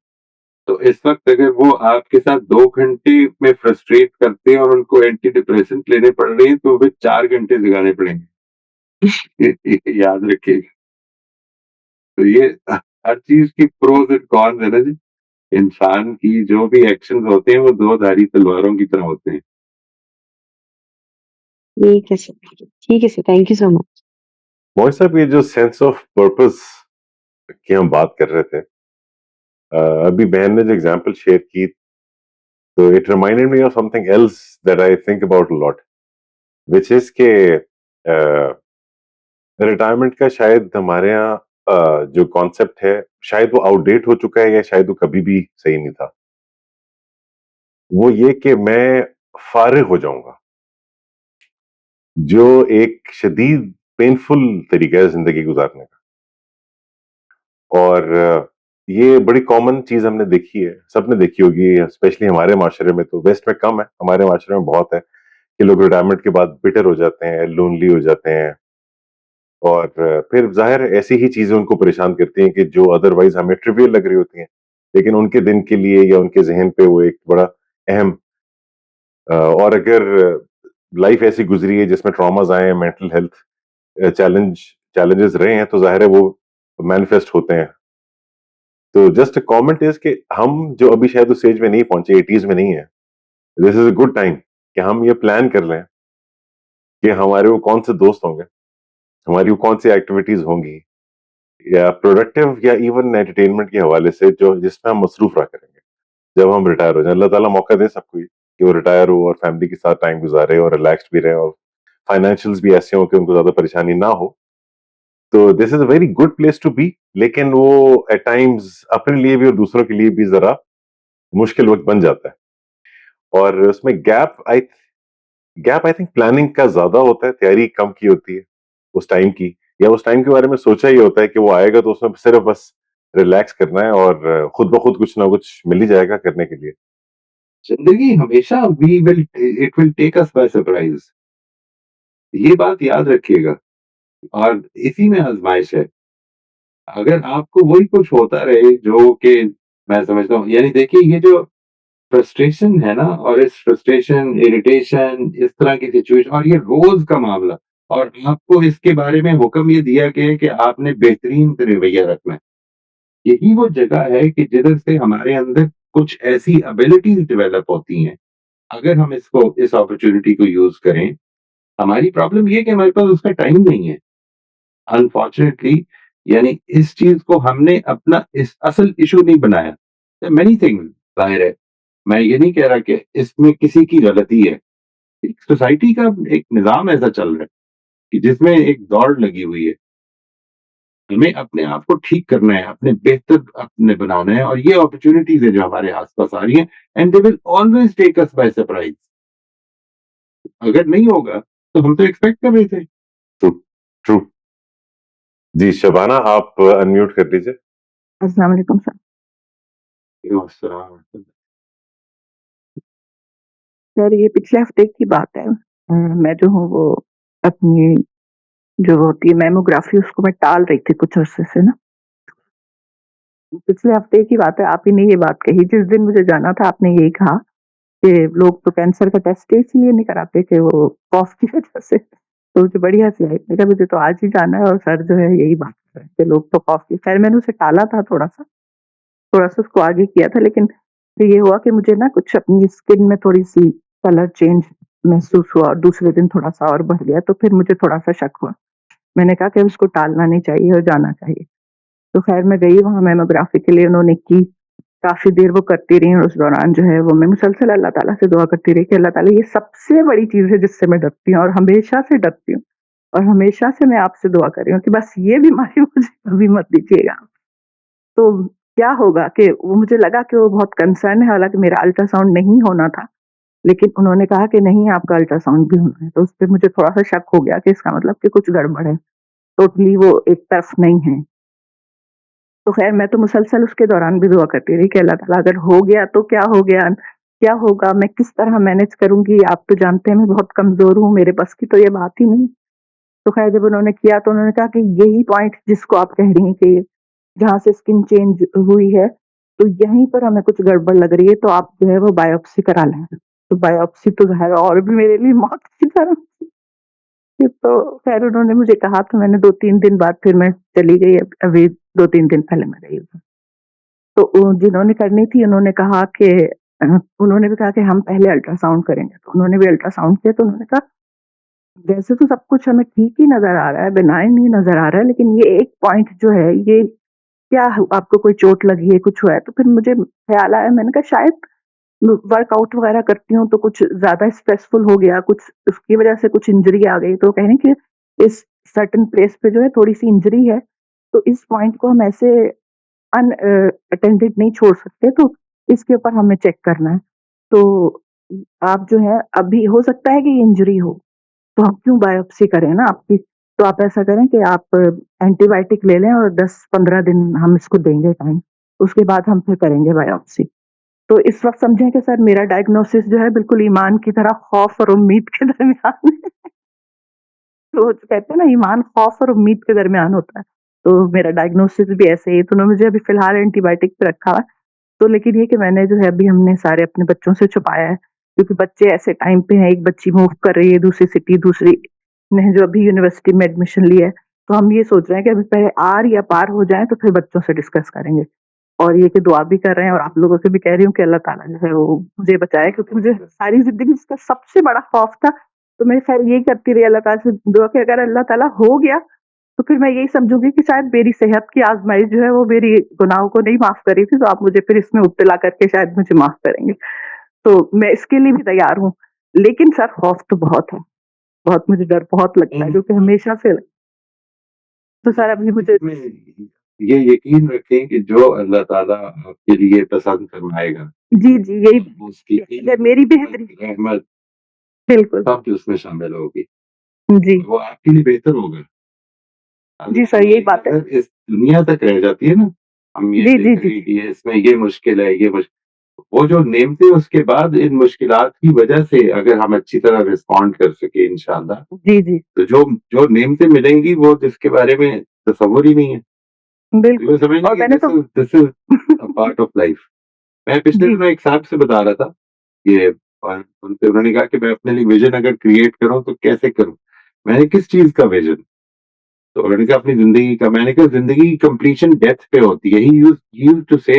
तो इस वक़्त अगर वो आपके साथ 2 घंटे में फ्रस्ट्रेट करते हैं और उनको एंटी डिप्रेसेंट लेने पड़ रहे हैं, तो फिर 4 घंटे जगाने पड़ेंगे। ये याद रखिएगा। तो ये हर चीज़ की प्रोस एंड कॉन्स है ना जी। इंसान की जो भी एक्शंस होते हैं, वो 2 धारी तलवारों की तरह होते हैं। ठीक है सर, ठीक है sir, thank you so much. Mohit साहब, ये जो सेंस ऑफ पर्पस की हम बात कर रहे थे, अभी बहन ने जो एग्जांपल शेयर की, तो it reminded me of something else that I think about a lot, which is के रिटायरमेंट का शायद हमारे यहाँ जो कॉन्सेप्ट है, शायद वो आउटडेट हो चुका है, या शायद वो कभी भी सही नहीं था। वो ये कि मैं फारिग हो जाऊंगा, जो एक शदीद पेनफुल तरीका है जिंदगी गुजारने का। और ये बड़ी कॉमन चीज हमने देखी है, सबने देखी होगी, स्पेशली हमारे माशरे में। तो वेस्ट में कम है, हमारे माशरे में बहुत है कि लोग रिटायरमेंट के बाद बिटर हो जाते हैं, लोनली हो जाते हैं, और फिर जाहिर है ऐसी ही चीजें उनको परेशान करती हैं कि जो अदरवाइज हमें ट्रिवियल लग रही होती हैं, लेकिन उनके दिन के लिए या उनके जहन पे वो एक बड़ा अहम, और अगर लाइफ ऐसी गुजरी है जिसमें ट्रॉमाज आए हैं, मेंटल हेल्थ चैलेंजेस रहे हैं, तो जाहिर है वो मैनिफेस्ट होते हैं। तो जस्ट कमेंट इज कि हम जो अभी शायद उस स्टेज में नहीं पहुंचे, 80s में नहीं है, this is a good time कि हम ये प्लान कर लें कि हमारे वो कौन से दोस्त होंगे, हमारी वो कौन सी एक्टिविटीज होंगी, या प्रोडक्टिव या इवन एंटरटेनमेंट के हवाले से, जो जिसमें हम मसरूफ रहा करेंगे जब हम रिटायर हो जाए। अल्लाह ताला मौका दे सबको ही कि वो रिटायर हो और फैमिली के साथ टाइम गुजारे और रिलैक्स भी रहे, और फाइनेंशियल्स भी ऐसे हो कि उनको ज्यादा परेशानी ना हो। तो this is a very good place to be. लेकिन वो एट टाइम्स अपने लिए भी और दूसरों के लिए भी जरा मुश्किल वक्त बन जाता है, और उसमें गैप आई थिंक प्लानिंग का ज्यादा होता है, तैयारी कम की होती है उस टाइम की, या उस टाइम के बारे में सोचा ही होता है कि वो आएगा तो उसमें सिर्फ बस रिलैक्स करना है, और खुद ब खुद कुछ ना कुछ मिल ही जाएगा करने के लिए। ज़िंदगी हमेशा it will take us by surprise. ये बात याद रखिएगा, और इसी में आज़माइश है। अगर आपको वही कुछ होता रहे जो कि मैं समझता हूँ, यानी देखिए ये जो फ्रस्ट्रेशन है ना, और इस फ्रस्ट्रेशन, इरिटेशन, इस तरह की सिचुएशन, और ये रोज का मामला, और आपको इसके बारे में हुक्म ये दिया गया है कि आपने बेहतरीन रवैया रखना है। यही वो जगह है कि जिधर से हमारे अंदर कुछ ऐसी एबिलिटीज डेवलप होती हैं, अगर हम इसको, इस अपॉर्चुनिटी को यूज करें। हमारी प्रॉब्लम ये है कि हमारे पास उसका टाइम नहीं है, अनफॉर्चुनेटली। यानी इस चीज को हमने अपना इस असल इशू नहीं बनाया। मेनी थिंग्स, जाहिर है, मैं ये नहीं कह रहा कि इसमें किसी की गलती है। एक सोसाइटी का एक निज़ाम ऐसा चल रहा है कि जिसमें एक दौड़ लगी हुई है। हमें अपने आप को ठीक करना है, अपने बेहतर अपने बनाना है, और ये अपॉर्चुनिटीज़ है जो हमारे आस-पास आ रही हैं, and they will always take us by surprise. अगर नहीं होगा, तो हम तो एक्सपेक्ट कर रहे थे। True, true. जी, शबाना आप अनम्यूट कर लीजिए। अस्सलाम वालेकुम सर। सर ये पिछले हफ्ते की बात है। मैं जो हूँ वो अपनी जो होती है मैमोग्राफी उसको मैं टाल रही थी कुछ अरसे से ना। पिछले हफ्ते की बात है, आप ही ने ये बात कही, जिस दिन मुझे जाना था आपने यही कहा कि लोग तो कैंसर का टेस्ट इसलिए नहीं कराते कि वो कॉफ की वजह से। तो मुझे बड़ी हँसी आई। मैंने कहा मुझे तो आज ही जाना है और सर जो है यही बात कर रहे हैं कि लोग तो कॉफ की। खैर मैंने उसे टाला था थोड़ा-सा उसको आगे किया था, लेकिन फिर ये हुआ कि मुझे ना कुछ अपनी स्किन में थोड़ी-सी कलर चेंज महसूस हुआ और दूसरे दिन थोड़ा-सा और बढ़ गया, तो फिर मुझे थोड़ा-सा शक हुआ। मैंने कहा कि अब इसको टालना नहीं चाहिए और जाना चाहिए। तो खैर मैं गई वहाँ मैमोग्राफी के लिए, उन्होंने की। काफ़ी देर वो करती रही और उस दौरान जो है वो मैं मुसलसल अल्लाह ताला से दुआ करती रही कि अल्लाह ताला ये सबसे बड़ी चीज़ है जिससे मैं डरती हूँ और हमेशा से डरती हूँ, और हमेशा से मैं आपसे दुआ कर रही हूँ कि बस ये बीमारी मुझे कभी मत दीजिएगा। तो क्या होगा कि वो मुझे लगा कि वो बहुत कंसर्न है, हालाँकि मेरा अल्ट्रासाउंड नहीं होना था, लेकिन उन्होंने कहा कि नहीं आपका अल्ट्रासाउंड भी होना है, तो उसपे मुझे थोड़ा-सा शक हो गया कि इसका मतलब कि कुछ गड़बड़ है, टोटली वो एक तरफ नहीं है। तो ख़ैर मैं तो मुसलसल उसके दौरान भी दुआ करती रही कि अल्लाह ताला अगर हो गया तो क्या हो गया? क्या होगा? मैं किस तरह मैनेज करूँगी? आप तो जानते हैं मैं बहुत कमज़ोर हूँ, मेरे बस की तो ये बात ही नहीं। तो ख़ैर जब उन्होंने किया तो उन्होंने कहा कि यही पॉइंट जिसको आप कह रही हैं कि जहाँ से स्किन चेंज हुई है, तो यहीं पर हमें कुछ गड़बड़ लग रही है, तो आप जो है वो बायोप्सी करा लें। तो बायोप्सी तो ज़ाहिर और भी मेरे लिए मौत की तरह थी। तो ख़ैर उन्होंने मुझे कहा, तो मैंने 2-3 दिन बाद फिर मैं चली गई, अभी 2-3 दिन पहले मैं गई हूँ। तो जिन्होंने करनी थी उन्होंने कहा कि उन्होंने भी कहा कि हम पहले अल्ट्रासाउंड करेंगे, तो उन्होंने भी अल्ट्रासाउंड किया, तो उन्होंने कहा वैसे तो सब कुछ हमें ठीक ही नज़र आ रहा है, बेनाइन ही नज़र आ रहा है, लेकिन ये एक पॉइंट जो है ये क्या आपको कोई चोट लगी है, कुछ हुआ है? तो फिर मुझे ख़्याल आया, मैंने कहा शायद वर्कआउट वगैरह करती हूँ तो कुछ ज़्यादा स्ट्रेसफुल हो गया, कुछ उसकी वज़ह से कुछ इंजरी आ गई, तो कह रही कि इस सर्टेन प्लेस पे जो है थोड़ी-सी इंजरी है, तो इस पॉइंट को हम ऐसे अटेंडेड नहीं छोड़ सकते, तो इसके ऊपर हमें चेक करना है। तो आप जो है अभी हो सकता है कि ये इंजरी हो, तो हम क्यों बायोप्सी करें ना आपकी। तो आप ऐसा करें कि आप एंटीबायोटिक ले लें और 10-15 दिन हम इसको देंगे टाइम, उसके बाद हम फिर करेंगे बायोप्सी। तो इस वक़्त समझें कि सर मेरा डायग्नोसिस जो है बिल्कुल ईमान की तरह खौफ और उम्मीद के दरमियान है। तो कहते हैं ना ईमान खौफ और उम्मीद के दरमियान होता है। तो मेरा डायग्नोसिस भी ऐसे ही, तो उन्होंने मुझे अभी फ़िलहाल एंटीबायोटिक पे रखा हुआ है। तो लेकिन ये कि मैंने जो है अभी हमने सारे अपने बच्चों से छुपाया है, क्योंकि बच्चे ऐसे टाइम पे हैं, एक बच्ची मूव कर रही है दूसरी सिटी, दूसरी ने जो अभी यूनिवर्सिटी में एडमिशन लिया है। तो हम ये सोच रहे हैं कि अभी पहले आर या पार हो जाएँ तो फिर बच्चों से डिस्कस करेंगे। और ये कि दुआ भी कर रहे हैं और आप लोगों से भी कह रही हूँ कि अल्लाह ताला जो है वो मुझे बचाए, क्योंकि मुझे सारी ज़िंदगी इसका सबसे बड़ा खौफ था। तो मैं ख़ैर यही करती रही अल्लाह ताला से दुआ कि अगर अल्लाह ताला हो गया, तो फिर मैं यही समझूँगी कि शायद मेरी सेहत की आज़माइश जो है वो मेरी गुनाहों को नहीं माफ़ कर रही थी, तो आप मुझे फिर इसमें मुब्तला करके शायद मुझे माफ़ करेंगे। तो मैं इसके लिए भी तैयार हूँ। लेकिन सर खौफ तो बहुत है, बहुत मुझे डर बहुत लगता है, क्योंकि हमेशा से। तो सर अभी मुझे में ये यकीन रखें कि जो अल्लाह ताला आपके लिए पसंद फरमाएगा, जी, जी, यही उसकी अगर मेरी बेहतरी रहमत बिल्कुल, सब भी उसमें शामिल होगी। जी। वो आपके लिए बेहतर होगा। जी अगर सर, यही ये बात है। अगर इस दुनिया तक रह जाती है ना, हम ये जी, जी, देख जी, रहे हैं जी। कि ये इसमें ये मुश्किल है, ये वो जो नेमतें उसके बाद इन मुश्किलात की वजह से अगर हम अच्छी तरह रिस्पॉन्ड कर सके इंशाअल्लाह, जी, जी। तो जो जो नेमतें मिलेंगी वो जिसके बारे में तसव्वुर ही नहीं है। बिल्कुल। तो समझ और लीजिए मैंने तो this is a part of life. मैं पिछले जी, दिनों एक साहब से बता रहा था ये, और उनसे उन्होंने कहा कि मैं अपने लिए विजन अगर क्रिएट करूं तो कैसे करूं। मैंने किस चीज का विजन, तो उन्होंने कहा अपनी जिंदगी का। मैंने कहा जिंदगी की कंप्लीशन डेथ पे होती है। ही यूज्ड टू से,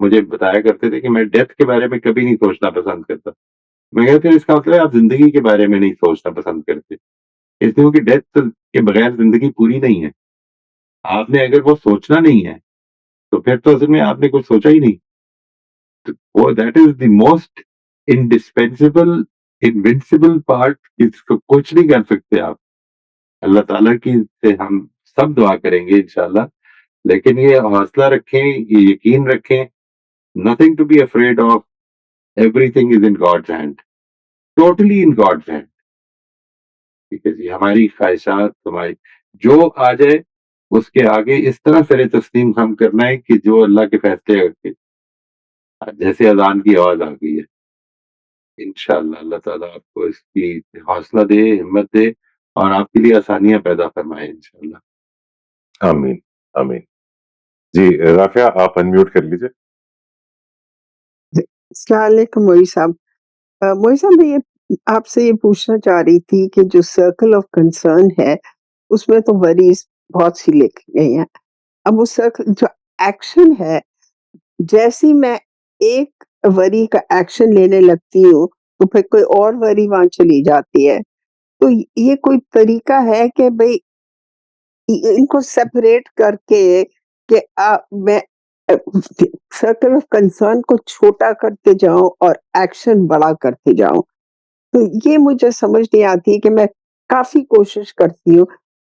मुझे बताया करते थे कि मैं डेथ के बारे में कभी नहीं सोचना पसंद करता। मैं कहता इसका मतलब है आप जिंदगी के बारे में नहीं सोचना पसंद करते, इसलिए क्योंकि डेथ के बगैर जिंदगी पूरी नहीं है। आपने अगर वो सोचना नहीं है तो फिर तो असल में आपने कुछ सोचा ही नहीं। तो वो that is the most indispensable invincible part, इसको कुछ नहीं कर सकते आप। अल्लाह ताला की से हम सब दुआ करेंगे इंशाल्लाह। लेकिन ये हौसला रखें, ये यकीन रखें, nothing to be afraid of, everything is in God's hand, totally in God's hand. ठीक है जी, हमारी ख्वाहिशात, हमारी जो आ जाए उसके आगे इस तरह सरे तस्लीम हम करना है कि जो अल्लाह के फैसले करके, जैसे अजान की आवाज आ गई है, इंशाअल्लाह अल्लाह ताला आपको इसकी हौसला दे, हिम्मत दे और आपके लिए आसानियां पैदा फरमाए इंशाअल्लाह। आमीन, आमीन। जी, राफ़िया आप अनम्यूट कर लीजिए। अस्सलाम वालेकुम मोई साहब। मोई साहब, मैं ये आपसे ये पूछना चाह रही थी कि जो सर्कल ऑफ कंसर्न है, उसमें तो वरीज़ बहुत सी लिखी गई हैं। अब वो सर्कल जो एक्शन है, जैसे ही मैं एक वरी का एक्शन लेने लगती हूँ, तो फिर कोई और वरी वहाँ चली जाती है। तो ये कोई तरीका है कि भई इनको सेपरेट करके कि मैं सर्कल ऑफ कंसर्न को छोटा करते जाऊँ और एक्शन बड़ा करते जाऊँ। तो ये मुझे समझ नहीं आती कि मैं काफ़ी कोशिश करती हूँ,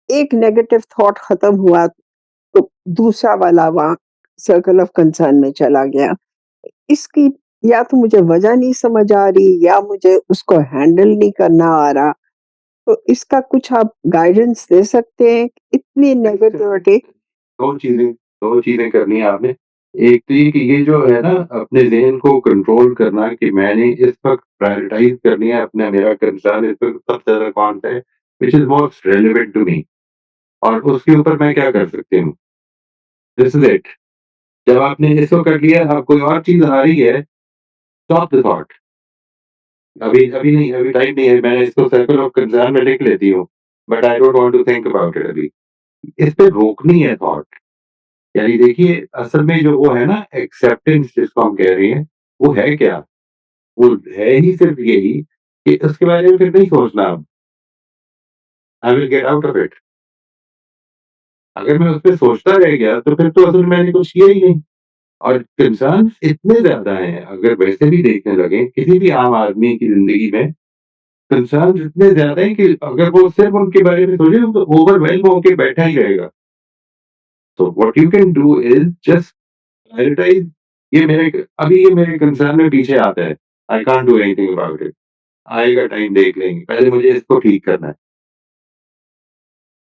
एक नेगेटिव थॉट खत्म हुआ तो दूसरा वाला वहाँ सर्कल ऑफ कंसर्न में चला गया। इसकी या तो मुझे वजह नहीं समझ आ रही या मुझे उसको हैंडल नहीं करना आ रहा। तो इसका कुछ आप गाइडेंस दे सकते हैं? इतनी नेगेटिविटी। दो चीजें दो चीजें करनी है आपने। एक तो ये कि ये जो है ना, अपने ज़हन को कंट्रोल करना कि मैंने इस वक़्त प्रायोरिटाइज़ करनी है अपना, मेरा कंसर्न इस वक़्त सबसे ज़्यादा कौन-सा है, which is most relevant to me, और उसके ऊपर मैं क्या कर सकती हूँ। This is it. जब आपने इसको कर लिया, अब कोई और चीज़ आ रही है, स्टॉप द थॉट। अभी अभी नहीं, अभी टाइम नहीं है, मैं इसको सर्कल ऑफ कंसर्न में लिख लेती हूँ, but I don't want to think about it अभी। इस पे रोकनी है थॉट। यानी देखिए, असल में जो वो है ना एक्सेप्टेंस जिसको हम कह रहे हैं, वो है क्या? वो है ही सिर्फ़ यही कि उसके बारे में फिर नहीं सोचना अब। I will get out of it. अगर मैं उस पे सोचता रह गया तो फिर तो असल में मैंने कुछ किया ही नहीं। और कंसर्न्स इतने ज़्यादा हैं, अगर वैसे भी देखने लगे किसी भी आम आदमी की ज़िंदगी में, कंसर्न्स इतने ज़्यादा हैं कि अगर वो सिर्फ़ उनके बारे में सोचे तो ओवरवेल्म होके बैठा ही रहेगा। तो what you can do is just prioritize. ये मेरे कंसर्न में पीछे आता है। I can't do anything about it. आएगा टाइम, देख लेंगे। पहले मुझे इसको ठीक करना है।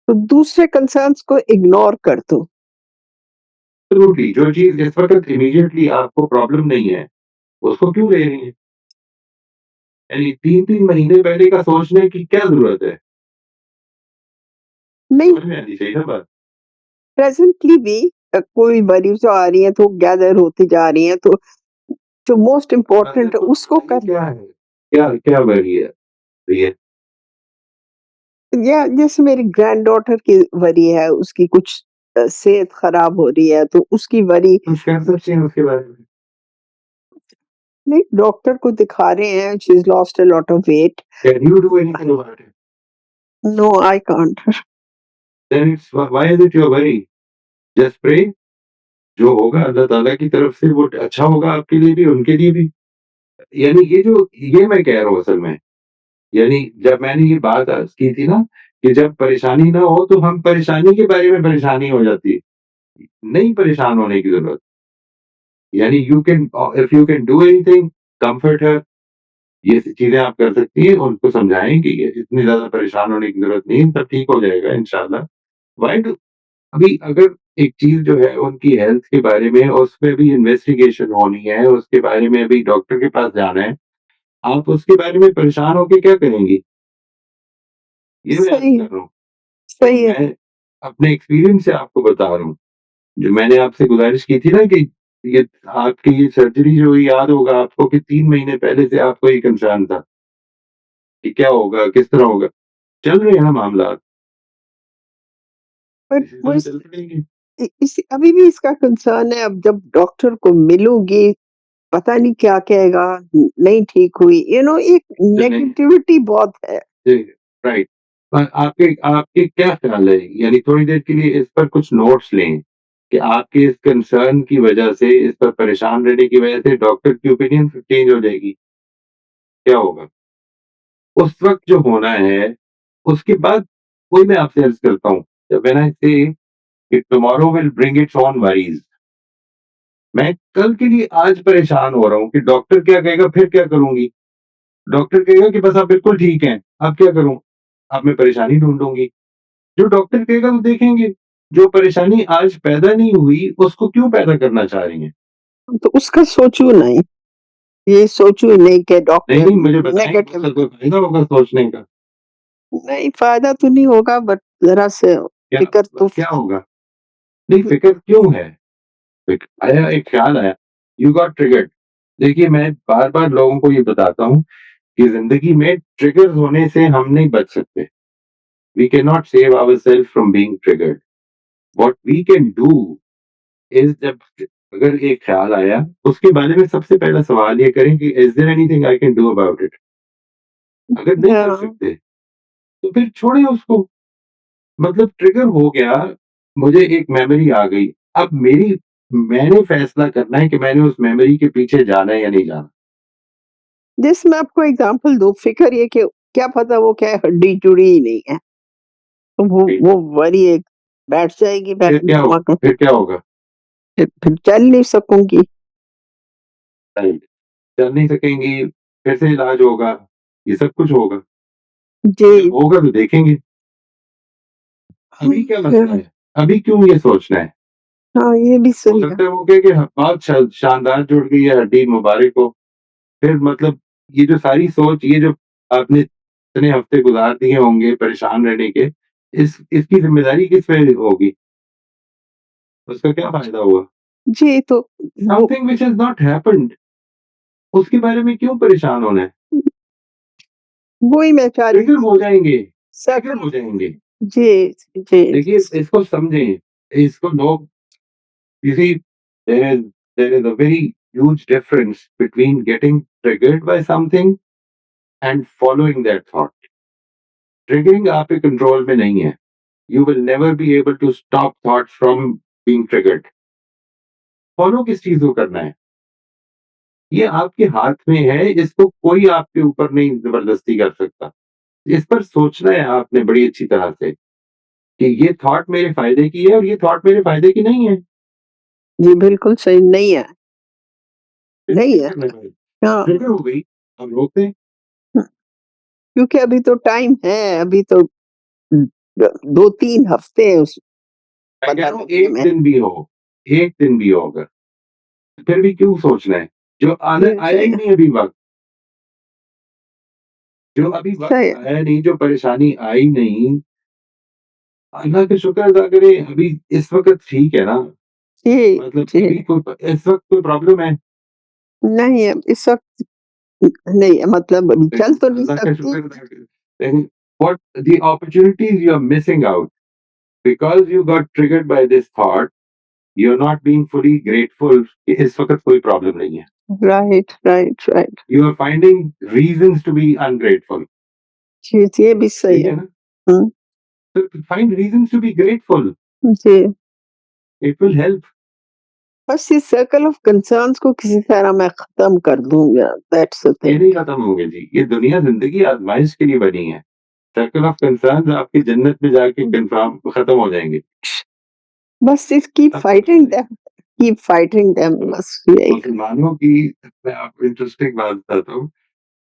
तो दूसरे कंसर्न्स को इग्नोर कर दो। एब्सोल्युटली, जो चीज़ इस वक़्त इमीडिएटली आपको प्रॉब्लम नहीं है, उसको क्यों ले रही हैं? यानी 3-3 महीने पहले का सोचने की क्या ज़रूरत है? नहीं, समझ में आनी चाहिए ना बात। प्रेज़ेंटली भी कोई वरीज़ जो आ रही हैं तो गैदर होती जा रही हैं, तो जो मोस्ट मतलब इम्पोर्टेंट है तो उसको बताइए कर। क्या है? क्या क्या वरी है? ये या जैसे मेरी ग्रैंडडॉटर की वरी है, उसकी कुछ सेहत खराब हो रही है, तो उसकी वरी। कुछ कह सकते हैं उसके बारे में? नहीं, डॉक्टर को दिखा रहे हैं, she is lost a lot of weight. Can you do anything about it? No, I can't. Then it's why is it your worry? Just pray. जो होगा अल्लाह ताला की तरफ से वो अच्छा होगा आपके लिए भी, उनके लिए भी। यानी ये मैं कह रहा हूँ असल में, यानी जब मैंने ये बात अर्ज़ की थी ना कि जब परेशानी ना हो तो हम परेशानी के बारे में परेशानी हो जाती है। नहीं परेशान होने की ज़रूरत। यानी if you can do anything, comfort her. ये चीज़ें आप कर सकती हैं, उनको समझाएँ कि ये इतनी ज़्यादा परेशान होने की ज़रूरत नहीं है, सब ठीक हो जाएगा इंशाअल्लाह। व्हाई डू अभी अगर एक चीज़ जो है उनकी हेल्थ के बारे में, उसमें भी इन्वेस्टिगेशन होनी है, उसके बारे में अभी डॉक्टर के पास जाना है, आप उसके बारे में परेशान होके क्या करेंगी? ये मैं अर्ज़ सही कर है, रहा हूँ। तो सही है। मैं अपने एक्सपीरियंस से आपको बता रहा हूँ। जो मैंने आपसे गुज़ारिश की थी ना कि ये आपकी ये सर्जरी जो हुई याद होगा आपको कि 3 महीने पहले से आपको ये कंसर्न था कि क्या होगा, किस तरह होगा। चल रहे हैं ना मामलात, पर इसी वो तरह चल पड़ेंगे। इस अभी भी इसका कंसर्न है, अब जब डॉक्टर को मिलूँगी, पता नहीं क्या कहेगा, नहीं ठीक हुई, एक चलें नेगेटिविटी बहुत है। जी, राइट। पर आपके आपके क्या ख़्याल है? यानी थोड़ी देर के लिए इस पर कुछ नोट्स लें कि आपके इस कंसर्न की वजह से, इस पर परेशान रहने की वजह से डॉक्टर की ओपिनियन चेंज हो जाएगी। क्या होगा? उस वक़्त जो होना है, उसके बाद वही मैं आपसे अर्ज़ करता हूँ, व्हेन आई से कि tomorrow will bring its own worries. मैं कल के लिए आज परेशान हो रहा हूँ कि डॉक्टर क्या कहेगा, फिर क्या करूँगी? डॉक्टर कहेगा कि बस आप बिल्कुल ठीक हैं, अब क्या करूँ? अब मैं परेशानी ढूँढूँगी। जो डॉक्टर कहेगा वो देखेंगे। जो परेशानी आज पैदा नहीं हुई, उसको क्यों पैदा करना चाह रही हैं? तो उसका सोचूँ नहीं, ये सोचूँ नहीं कि नहीं, डॉक्टर नहीं मुझे बताएँ नेगेटिव, उसका कोई फ़ायदा होगा सोचने का? नहीं फ़ायदा तो नहीं होगा, बट ज़रा-सा क्या फ़िक्र तो क्या होगा? नहीं फ़िक्र क्यों है? एक ख़्याल आया, यू गॉट ट्रिगर्ड। देखिए मैं बार-बार लोगों को ये बताता हूँ कि ज़िंदगी में ट्रिगर होने से हम नहीं बच सकते। We can not save ourselves from being triggered. What we can do is जब अगर एक ख़्याल आया, उसके बारे में सबसे पहला सवाल ये करें कि is there anything I can do about it? अगर नहीं कर हाँ, सकते, तो फिर छोड़ें उसको। मतलब ट्रिगर हो गया, मुझे एक मेमोरी आ गई। अब मैंने फैसला करना है कि मैंने उस मेमोरी के पीछे जाना है या नहीं जाना। जैसे मैं आपको एग्ज़ाम्पल दूँ, फ़िक्र ये कि क्या पता वो क्या है, हड्डी जुड़ी ही नहीं है, तो फिर वो वरी एक बैठ जाएगी फिर क्या हो दिमाग में, फिर क्या होगा? फिर चल नहीं सकूँगी। राइट, चल नहीं सकेंगी, फिर से इलाज होगा, ये सब कुछ होगा। जब जी, होगा तो देखेंगे। अभी क्या मसला हाँ, है? अभी क्यों ये सोचना है? हाँ, ये भी हो सही है। सकता है वो कहे कि बहुत शानदार जुड़ गई है हड्डी, मुबारक हो। फिर मतलब ये जो सारी सोच, ये जो आपने इतने हफ्ते गुजार दिए होंगे परेशान रहने के, इस इसकी ज़िम्मेदारी किस पे होगी? उसका क्या फ़ायदा हुआ? जी, तो वो something which has not happened, उसके बारे में क्यों परेशान होना है? वही मैं चाह रही ट्रिगर थी, हो जाएँगे, ट्रिगर सर्कल हो जाएँगे। जी, जी, देखिए इसको समझें, इसको लोग you see there is a very huge difference between getting triggered by something and following that thought. Triggering आपके कंट्रोल में नहीं है। You will never be able to stop thoughts from being triggered. Follow किस चीज़ को करना है? ये आपके हाथ में है, इसको कोई आपके ऊपर नहीं ज़बरदस्ती कर सकता। इस पर सोचना है आपने बड़ी अच्छी तरह से कि ये थॉट मेरे फ़ायदे की है और ये थॉट मेरे फ़ायदे की नहीं है। जी, बिल्कुल सही नहीं है, फिर नहीं क्या है। करना है? हाँ, ट्रिगर हो गई, अब रोक दें। क्योंकि अभी तो टाइम है, अभी तो 2-3 हफ्ते हैं उस मैं कह पता रहा हूँ लगने 1 में। दिन भी हो, 1 दिन भी हो अगर, फिर भी क्यों सोचना है? जो आना जी, आया सही ही है, नहीं अभी वक़्त, जो अभी वक़्त सही है। आया नहीं, जो परेशानी आई नहीं, अल्लाह का शुक्र अदा करें अभी इस वक़्त ठीक है ना, जी, मतलब जी, अभी कोई इस वक़्त कोई प्रॉब्लम है? नहीं है, इस वक़्त नहीं है, मतलब अभी चल then तो नहीं अल्लाह का सकती। शुक्र अदा करें। Then what the opportunities you are missing out because you got triggered by this thought, you're not being fully grateful कि इस वक़्त कोई प्रॉब्लम नहीं है। Right, right, right. You are finding reasons to be ungrateful, जी, जी, ये भी सही सही है। है ना? हुँ, So find reasons to be grateful, ji, it will help. बस ये सर्कल ऑफ कंसर्न्स को किसी तरह मैं ख़त्म कर दूँ, या दैट्स द ये थिंग। नहीं खत्म होंगे जी, ये दुनिया ज़िंदगी आज़माइश के लिए बनी है। सर्कल ऑफ कंसर्न्स आपकी जन्नत में जाके कंफर्म खत्म हो जाएँगे, बस इस कीप तब खत्म हो फाइटिंग जाएँगे। देम, कीप फाइटिंग देम, बस यही। मुसलमानों की मैं आपको इंटरेस्टिंग बात बताता हूँ,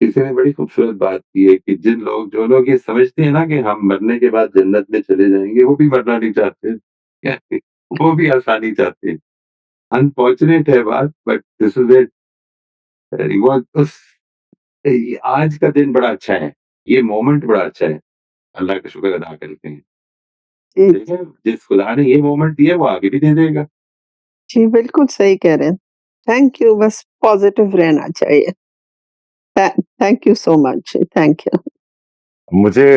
किसी ने बड़ी खूबसूरत बात की है कि जो लोग ये समझते हैं ना कि हम मरने के बाद जन्नत में चले जाएँगे, वो भी मरना नहीं चाहते। क्या वो भी आसानी चाहते हैं। अनफॉर्चुनेट है बात बट दिस इज़ इट। वो उस ये आज का दिन बड़ा अच्छा है, ये मोमेंट बड़ा अच्छा है, अल्लाह का शुक्र अदा करते हैं। जी, ठीक है? जिस खुदा ने ये मोमेंट दिया, वो आगे भी दे देगा। जी, बिल्कुल सही कह रहे हैं। थैंक यू, बस पॉज़िटिव रहना चाहिए। थै thank you so much. Thank you. मुझे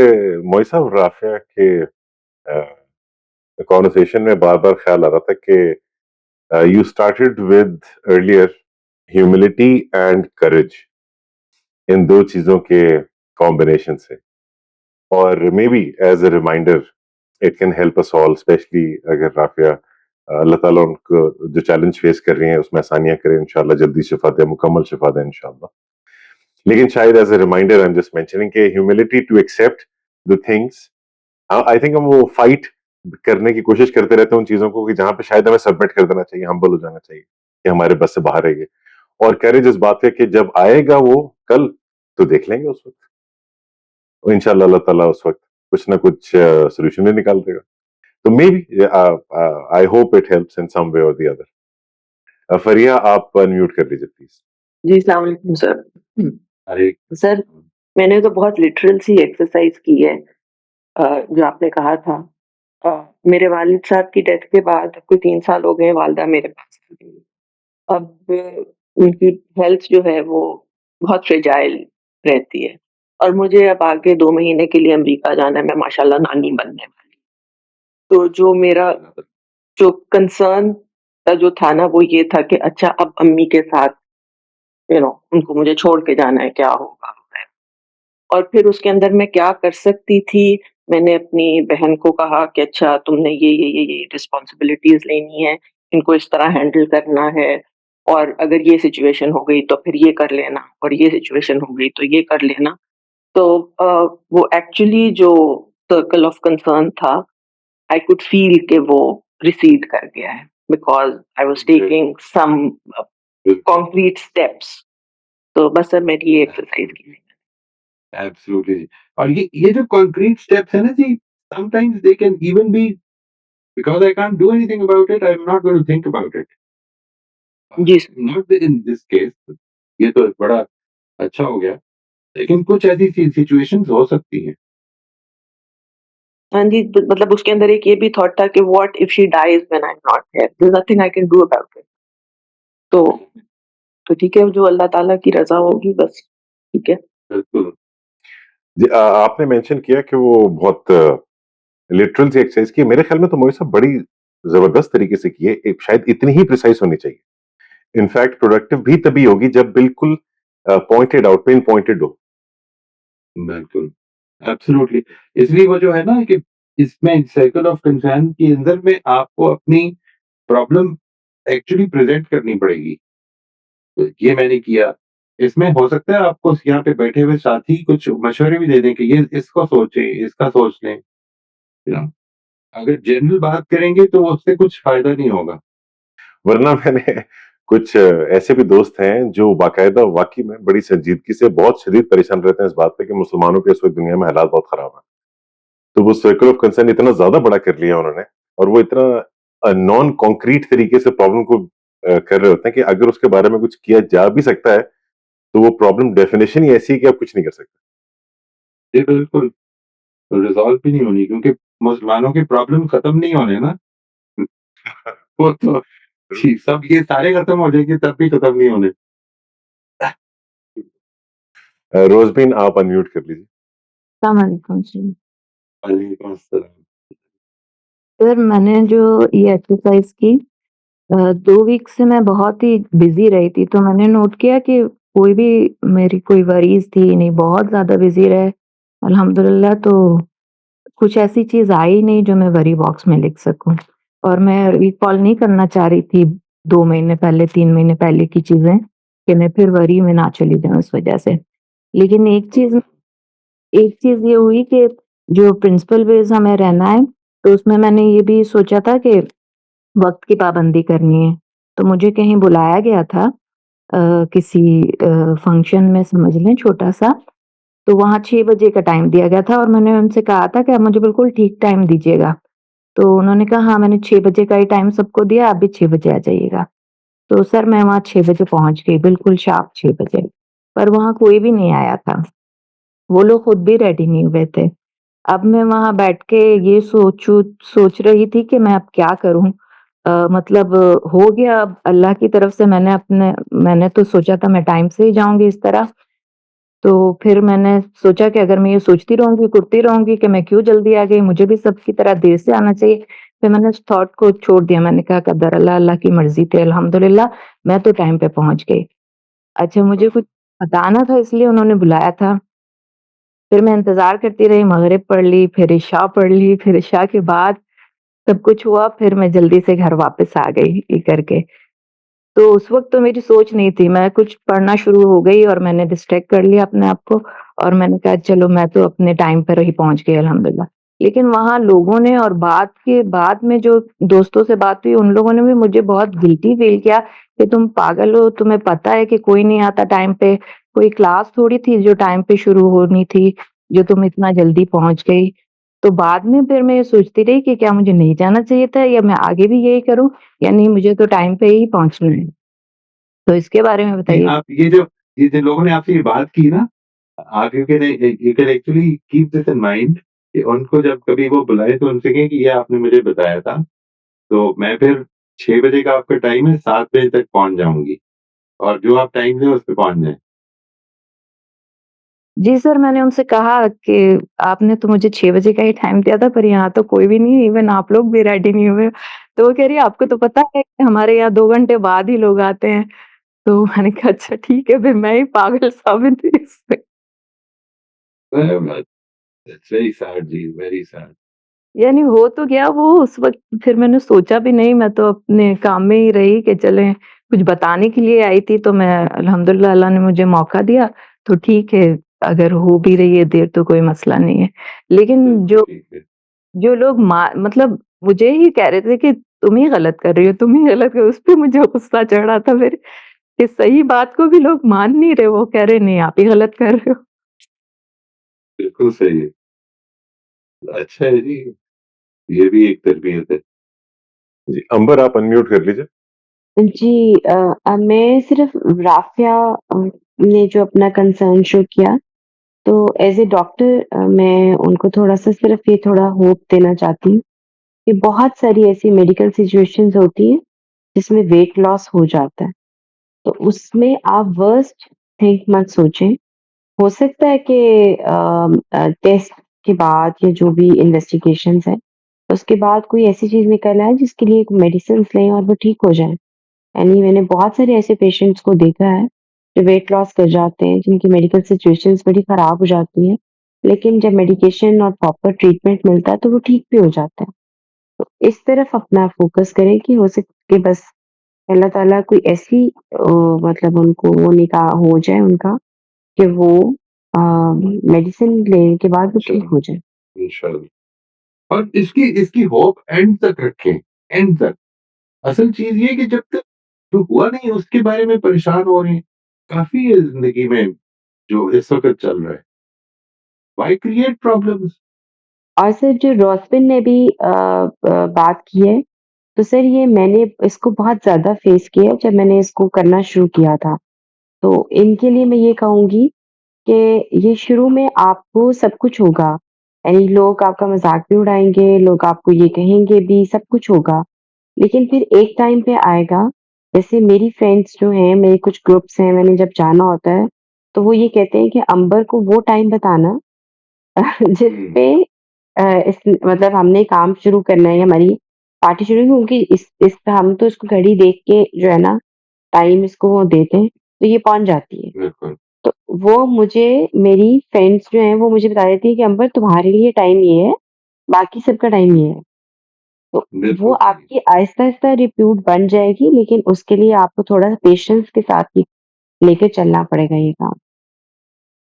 मोई साहब राफ़िया के कन्वर्सेशन में बार-बार ख़्याल आ रहा था कि you started with earlier humility and courage इन 2 चीज़ों के कॉम्बिनेशन से और maybe as a reminder it can help us all specially अगर राफ़िया अल्लाह ताला उनको जो चैलेंज फेस कर रही हैं उसमें आसानियाँ करें इंशाल्लाह जल्दी शिफ़ा दे, मुकम्मल शिफ़ा दे इंशाल्लाह। लेकिन शायद as a reminder I am just mentioning कि humility to accept the things I think हम वो फाइट करने की कोशिश करते रहते हैं उन चीज़ों को कि जहाँ पे शायद हमें सबमिट कर देना चाहिए, हम्बल हो जाना चाहिए कि हमारे बस से बाहर है ये। और करेज इस बात पे कि जब आएगा वो कल तो देख लेंगे उस वक़्त। और इंशाल्लाह अल्लाह ताला उस वक़्त कुछ ना कुछ सॉल्यूशन भी निकाल देगा। तो maybe I hope it helps in some way और द अदर। फरिया आप अनम्यूट कर लीजिए प्लीज़। जी, अस्सलाम वालेकुम सर। अरे सर, मैंने तो बहुत लिटरल सी एक्सरसाइज़ की है जो आपने कहा था। अ, मेरे वालिद साहब की डेथ के बाद कोई 3 साल हो गए वालिदा मेरे पास नहीं रही। अब उनकी हेल्थ जो है वो बहुत फ्रेजाइल रहती है और मुझे अब आगे 2 महीने के लिए अमेरिका जाना है, मैं माशाल्लाह नानी बनने वाली। तो जो मेरा जो कंसर्न जो था ना वो ये था कि अच्छा अब अम्मी के साथ उनको मुझे छोड़ के जाना है, क्या होगा? और फिर उसके अंदर मैं क्या कर सकती थी, मैंने अपनी बहन को कहा कि अच्छा तुमने ये रिस्पॉन्सिबिलिटीज़ लेनी है, इनको इस तरह हैंडल करना है और अगर ये सिचुएशन हो गई तो फिर ये कर लेना और ये सिचुएशन हो गई तो ये कर लेना। तो वो एक्चुअली जो सर्कल ऑफ कंसर्न था, आई कुड फ़ील कि वो रिसीड कर गया है because I was taking some concrete steps. तो बस सर मेरी ये एक्सरसाइज़ की थी। एब्सोल्युटली। और ये जो कॉन्क्रीट स्टेप्स है ना जी, sometimes they can even be because I can't do anything about it, I am not going to think about it. जी sir. Not in this case, ये तो बड़ा अच्छा हो गया, लेकिन कुछ ऐसी सिचुएशंस हो सकती हैं। हाँ जी, ब मतलब उसके अंदर एक ये भी थॉट था कि what if she dies when I am not here? There is nothing I can do about it. तो ठीक है, जो अल्लाह ताला की रज़ा होगी बस, ठीक है। बिल्कुल। जी, आपने मेंशन किया कि वो बहुत लिटरल सी एक्सरसाइज की है। मेरे ख्याल में तो मोई साहब बड़ी ज़बरदस्त तरीके से की है। शायद इतनी ही प्रिसाइज़ होनी चाहिए। इनफैक्ट प्रोडक्टिव भी तभी होगी जब बिल्कुल पॉइंटेड आउट, पिन पॉइंटेड हो। बिल्कुल, एब्सोल्युटली। इसलिए वो जो है ना कि इसमें सर्कल ऑफ कंसर्न के अंदर में आपको अपनी प्रॉब्लम एक्चुअली प्रेज़ेंट करनी पड़ेगी। तो ये मैंने किया। इसमें हो सकता है आपको यहाँ पे बैठे हुए साथी कुछ मशवरे भी दे दें कि ये इसको सोचें, इसका सोच लें, यू नो। अगर जनरल बात करेंगे तो उससे कुछ फ़ायदा नहीं होगा। वरना मैंने कुछ ऐसे भी दोस्त हैं जो बाकायदा वाक़ई में बड़ी संजीदगी से बहुत शदीद परेशान रहते हैं इस बात पे कि मुसलमानों के इस वक़्त दुनिया में हालात बहुत ख़राब हैं। तो वो सर्कल ऑफ कंसर्न इतना ज़्यादा बड़ा कर लिया उन्होंने और वो इतना नॉन कॉन्क्रीट तरीके से प्रॉब्लम को कर रहे होते हैं कि अगर उसके बारे में कुछ किया जा भी सकता है, तो वो प्रॉब्लम डेफिनिशन ही ऐसी है कि आप कुछ नहीं कर सकते। जी, बिल्कुल, रिज़ॉल्व भी नहीं होनी क्योंकि मुसलमानों की प्रॉब्लम खत्म नहीं होने ना। वो तो जी, सब ये सारे खत्म हो जाएँगे तब भी खत्म नहीं होने। रोज़बीन आप अनम्यूट कर लीजिए। अस्सलाम वालेकुम जी। वालेकुम अस्सलाम। सर मैंने जो ये एक्सरसाइज़ की 2 वीक से मैं बहुत ही बिज़ी रही थी, तो मैंने नोट किया कि कोई भी मेरी कोई वरीज़ थी नहीं, बहुत ज़्यादा बिज़ी रहे। अल्हम्दुलिल्लाह तो कुछ ऐसी चीज़ आई नहीं जो मैं वरी बॉक्स में लिख सकूँ और मैं रिकॉल नहीं करना चाह रही थी 2 महीने पहले, 3 महीने पहले की चीज़ें कि मैं फिर वरी में ना चली जाऊँ इस वज़ह से। लेकिन एक चीज़ ये हुई कि जो प्रिंसिपल बेस हमें रहना है, तो उसमें मैंने ये भी सोचा था कि वक़्त की पाबंदी करनी है। तो मुझे कहीं बुलाया गया था किसी फंक्शन में समझ लें छोटा-सा, तो वहाँ 6 बजे का टाइम दिया गया था और मैंने उनसे कहा था कि आप मुझे बिल्कुल ठीक टाइम दीजिएगा। तो उन्होंने कहा हाँ, मैंने 6 बजे का ही टाइम सबको दिया, आप भी 6 बजे आ जाइएगा। तो सर मैं वहाँ 6 बजे पहुँच गई, बिल्कुल शार्प 6 बजे, पर वहाँ कोई भी नहीं आया था। वो लोग खुद भी रेडी नहीं हुए थे। अब मैं वहाँ बैठ के ये सोच रही थी कि मैं अब क्या करूँ? मतलब हो गया अब अल्लाह की तरफ से मैंने तो सोचा था मैं टाइम से ही जाऊँगी इस तरह। तो फिर मैंने सोचा कि अगर मैं ये सोचती रहूँगी, कुढ़ती रहूँगी कि मैं क्यों जल्दी आ गई, मुझे भी सबकी तरह देर से आना चाहिए। फिर मैंने उस थॉट को छोड़ दिया, मैंने कहा कदर अल्लाह, अल्लाह की मर्ज़ी थी अल्हम्दुलिल्लाह, मैं तो टाइम पे पहुँच गई। अच्छा मुझे कुछ बताना था इसलिए उन्होंने बुलाया था। फिर मैं इंतज़ार करती रही, मग़रिब पढ़ ली, फिर इशा पढ़ ली, फिर इशा के बाद सब कुछ हुआ, फिर मैं जल्दी से घर वापस आ गई ये करके। तो उस वक़्त तो मेरी सोच नहीं थी, मैं कुछ पढ़ना शुरू हो गई और मैंने डिस्ट्रैक्ट कर लिया अपने आप को और मैंने कहा चलो मैं तो अपने टाइम पर ही पहुँच गई अल्हम्दुलिल्लाह। लेकिन वहाँ लोगों ने और बाद में जो दोस्तों से बात हुई, उन लोगों ने भी मुझे बहुत गिल्टी फ़ील किया कि तुम पागल हो, तुम्हें पता है कि कोई नहीं आता टाइम पे, कोई क्लास थोड़ी थी जो टाइम पे शुरू होनी थी, जो तुम इतना जल्दी पहुँच गई। तो बाद में फिर मैं ये सोचती रही कि क्या मुझे नहीं जाना चाहिए था या मैं आगे भी यही करूँ या नहीं मुझे तो टाइम पे ही पहुँचना है। तो इसके बारे में नहीं, बताइए? आप ये जिन लोगों ने आपसे ये बात की ना, आप you can actually keep this in mind कि उनको जब कभी वो बुलाएँ तो उनसे कहें कि ये आपने मुझे बताया था, तो मैं फिर 6 बजे का आपका टाइम है, 7 बजे तक पहुँच जाऊँगी और जो आप टाइम दें उस पे पहुँच जाएँ। जी सर, मैंने उनसे कहा कि आपने तो मुझे 6 बजे का ही टाइम दिया था पर यहाँ तो कोई भी नहीं है, इवन आप लोग भी रेडी नहीं हुए। तो वो कह रही है आपको तो पता है कि हमारे यहाँ 2 घंटे बाद ही लोग आते हैं। तो मैंने कहा अच्छा ठीक है फिर मैं ही पागल साबित हुई इसमें। दैट्स वेरी सैड जी, वेरी सैड। यानी हो तो गया वो उस वक़्त फिर मैंने सोचा भी नहीं, मैं तो अपने काम में ही रही कि चलें कुछ बताने के लिए आई थी तो मैं अल्हम्दुलिल्लाह अल्लाह ने मुझे मौका दिया, तो ठीक है, अगर हो भी रही है देर तो कोई मसला नहीं है। लेकिन बिल्कुल ठीक है। जो लोग मतलब मुझे ही कह रहे थे कि तुम ही गलत कर रही हो, तुम ही गलत कर उस पे मुझे गुस्सा चढ़ रहा था फिर कि सही बात को भी लोग मान नहीं रहे, वो कह रहे नहीं आप ही गलत कर रहे हो। बिल्कुल सही है। अच्छा है जी, ये भी एक तरबियत है। जी, अंबर आप अनम्यूट कर लीजिए। जी मैं सिर्फ़ राफ़िया ने जो अपना कंसर्न शो किया, तो एज़ अ डॉक्टर मैं उनको थोड़ा-सा सिर्फ़ ये थोड़ा होप देना चाहती हूँ कि बहुत सारी ऐसी मेडिकल सिचुएशंस होती हैं, जिसमें वेट लॉस हो जाता है। तो उसमें आप वर्स्ट थिंक मत सोचें। हो सकता है कि टेस्ट के बाद या जो भी इन्वेस्टिगेशंस हैं, उसके बाद कोई ऐसी चीज़ निकल आए जिसके लिए मेडिसिन्स लें और वो ठीक हो जाएँ। यानी मैंने बहुत सारे ऐसे पेशेंट्स को देखा है, जो वेट लॉस कर जाते हैं, जिनकी मेडिकल सिचुएशंस बड़ी ख़राब हो जाती हैं, लेकिन जब मेडिकेशन और प्रॉपर ट्रीटमेंट मिलता है, तो वो ठीक भी हो जाते हैं। तो इस तरफ अपना फ़ोकस करें कि हो सके बस अल्लाह ताला कोई ऐसी मतलब उनको वो निकाह हो जाए उनका कि वो अ, मेडिसिन लेने के बाद वो ठीक इंशाल्लाह, हो जाए। इंशाल्लाह। और इसकी इसकी होप एंड तक रखें, एंड तक। असल चीज़ ये है कि जब तक जो हुआ नहीं उसके बारे में परेशान हो रहे हैं। काफ़ी है ज़िंदगी में जो इस वक़्त चल रहा है। Why create problems? और सर जो रोसबिन ने भी बात की है, तो सर ये मैंने इसको बहुत ज़्यादा फेस किया जब मैंने इसको करना शुरू किया था। तो इनके लिए मैं ये कहूँगी कि ये शुरू में आपको सब कुछ होगा, यानी लोग आपका मज़ाक भी उड़ाएँगे, लोग आपको ये कहेंगे भी, सब कुछ होगा। लेकिन फिर एक टाइम पे आएगा, जैसे मेरी फ्रेंड्स जो हैं, मेरे कुछ ग्रुप्स हैं, मैंने जब जाना होता है, तो वो ये कहते हैं कि अंबर को वो टाइम बताना जिस हुँ, पे इस मतलब हमने काम शुरू करना है, हमारी पार्टी शुरू क्योंकि इस हम तो इसको घड़ी देख के जो है ना, टाइम इसको वो देते हैं, तो ये पहुँच जाती है। बिल्कुल, तो वो मुझे मेरी फ्रेंड्स जो हैं, वो मुझे बता देती हैं कि अंबर तुम्हारे लिए टाइम ये है, बाकी सबका टाइम ये है। तो वो बिल्कुल सही। आपकी आहिस्ता-आहिस्ता रिप्यूट बन जाएगी, लेकिन उसके लिए आपको थोड़ा पेशेंस के साथ ही लेके चलना पड़ेगा ये काम।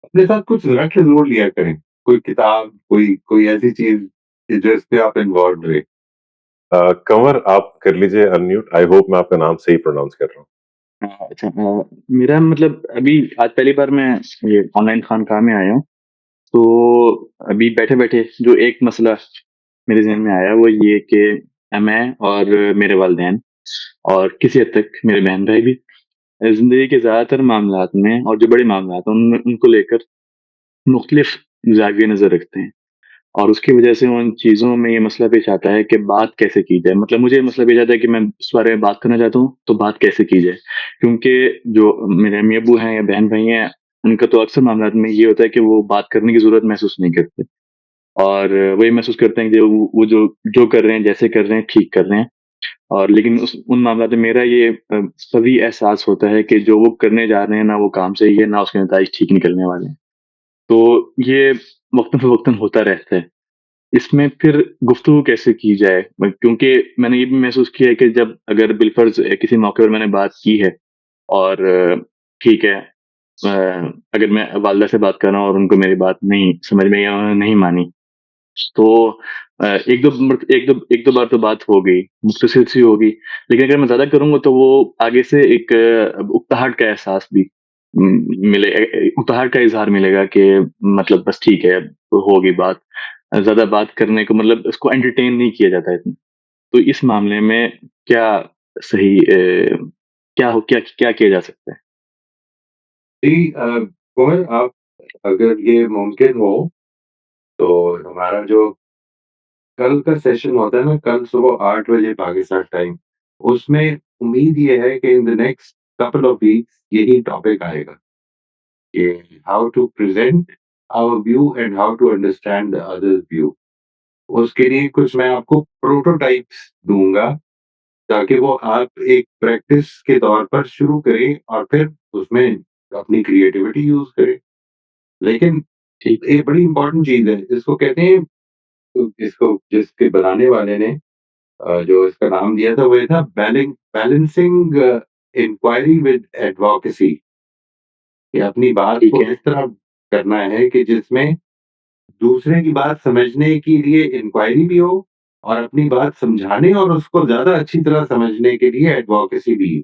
अपने साथ कुछ रख के ज़रूर लिया करें। कोई किताब, कोई कोई ऐसी चीज़ कि जिस पे आप इन्वॉल्व्ड रहे। कंवर आप कर लीजिए अनम्यूट। आई होप मैं आपका नाम सही प्रोनाउंस कर रहा हूँ। हाँ, अच्छा मेरा मतलब अभी आज पहली बार मैं ये ऑनलाइन खानकाह में आया हूँ। तो अभी बैठे-बैठे जो एक मसला मेरे ज़हन में आया वो ये कि मैं और मेरे वालिदैन और किसी हद तक मेरे बहन-भाई भी ज़िंदगी के ज़्यादातर मामलात में और जो बड़े मामलात हैं उनमें उनको लेकर मुख्तलिफ ज़ाविया नज़र रखते हैं। और उसकी वजह से उन चीज़ों में ये मसला पेश आता है कि बात कैसे की जाए। मतलब मुझे ये मसला पेश आता है कि मैं इस बारे में बात करना चाहता हूँ, तो बात कैसे की जाए? क्योंकि जो मेरे अम्मी-अब्बू हैं या बहन-भाई हैं, उनका तो अक्सर मामलात में ये होता है कि वो बात करने की ज़रूरत महसूस नहीं करते और वो ये महसूस करते हैं कि वो जो कर रहे हैं, जैसे कर रहे हैं, ठीक कर रहे हैं। और लेकिन उन मामलात में मेरा ये सभी एहसास होता है कि जो वो करने जा रहे हैं, ना वो काम सही है, ना उसके नताइज ठीक निकलने वाले हैं। तो ये वक़्तन-फ़वक़्तन होता रहता है। इसमें फिर गुफ्तगू कैसे की जाए? क्योंकि मैंने ये भी महसूस किया है कि जब अगर बिलफ़र्ज़ किसी मौके पर मैंने बात की है और ठीक है अगर मैं वालिदा से बात कर रहा हूँ और उनको मेरी बात नहीं समझ में या उन्होंने नहीं मानी, तो 1-2 बार तो बात हो गई, मुख़्तसिर सी होगी। लेकिन अगर मैं ज़्यादा करूँगा तो वो आगे से एक उकताहट का एहसास भी उकताहट का इज़हार मिलेगा कि मतलब बस ठीक है, अब होगी बात। ज़्यादा बात करने को मतलब उसको एंटरटेन नहीं किया जाता है इतना। तो इस मामले में क्या सही क्या किया जा सकता है? जी कोमल, आप अगर ये मुमकिन हो तो हमारा जो कल का सेशन होता है ना, कल सुबह 8 बजे पाकिस्तान टाइम, उसमें उम्मीद ये है कि in the next couple of weeks यही टॉपिक आएगा कि how to present our view and how to understand the others view. उसके लिए कुछ मैं आपको प्रोटोटाइप्स दूँगा, ताकि वो आप एक प्रैक्टिस के तौर पर शुरू करें और फिर उसमें अपनी क्रिएटिविटी यूज़ करें। लेकिन ठीक एक बड़ी इम्पोर्टेंट चीज़ है, इसको कहते हैं, इसको जिसके बनाने वाले ने जो इसका नाम दिया था वो ये था बैलेंसिंग इंक्वायरी विद एडवोकेसी, कि अपनी बात ठीक को है, इस तरह करना है कि जिसमें दूसरे की बात समझने के लिए इंक्वायरी भी हो और अपनी बात समझाने और उसको ज़्यादा अच्छी तरह समझने के लिए एडवोकेसी भी हो।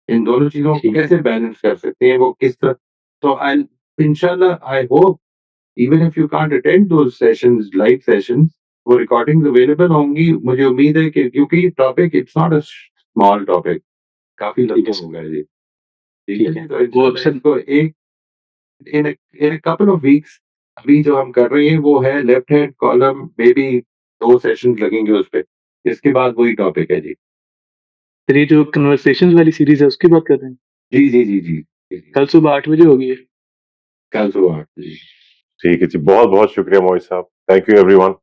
इन दोनों चीज़ों को ठीक, कैसे बैलेंस कर सकते हैं, वो किस तरह। तो आई इंशाल्लाह I hope even if you can't attend those sessions, live sessions, वो रिकॉर्डिंग्स अवेलेबल होंगी। मुझे उम्मीद है कि क्योंकि ये topic it's not a small topic, काफ़ी ठीक है लंबा सर, होगा ये। ठीक है ठीक जी, है। तो वो इंशाल्लाह अक्सर इसको एक इन अ कपल ऑफ वीक्स अभी जो हम कर रहे हैं वो है left hand column, may be 2 sessions लगेंगे उसपे। इसके बाद वही टॉपिक है जी। फिर ये जो कन्वर्सेशंस वाली सीरीज़ है उसकी बात कर रहे हैं? जी, जी, जी, जी। जी, जी। कल सुबह 8 बजे होगी ये? कल सुबह 8 बजे। ठीक है जी, बहुत-बहुत शुक्रिया मोहित साहब। Thank you everyone.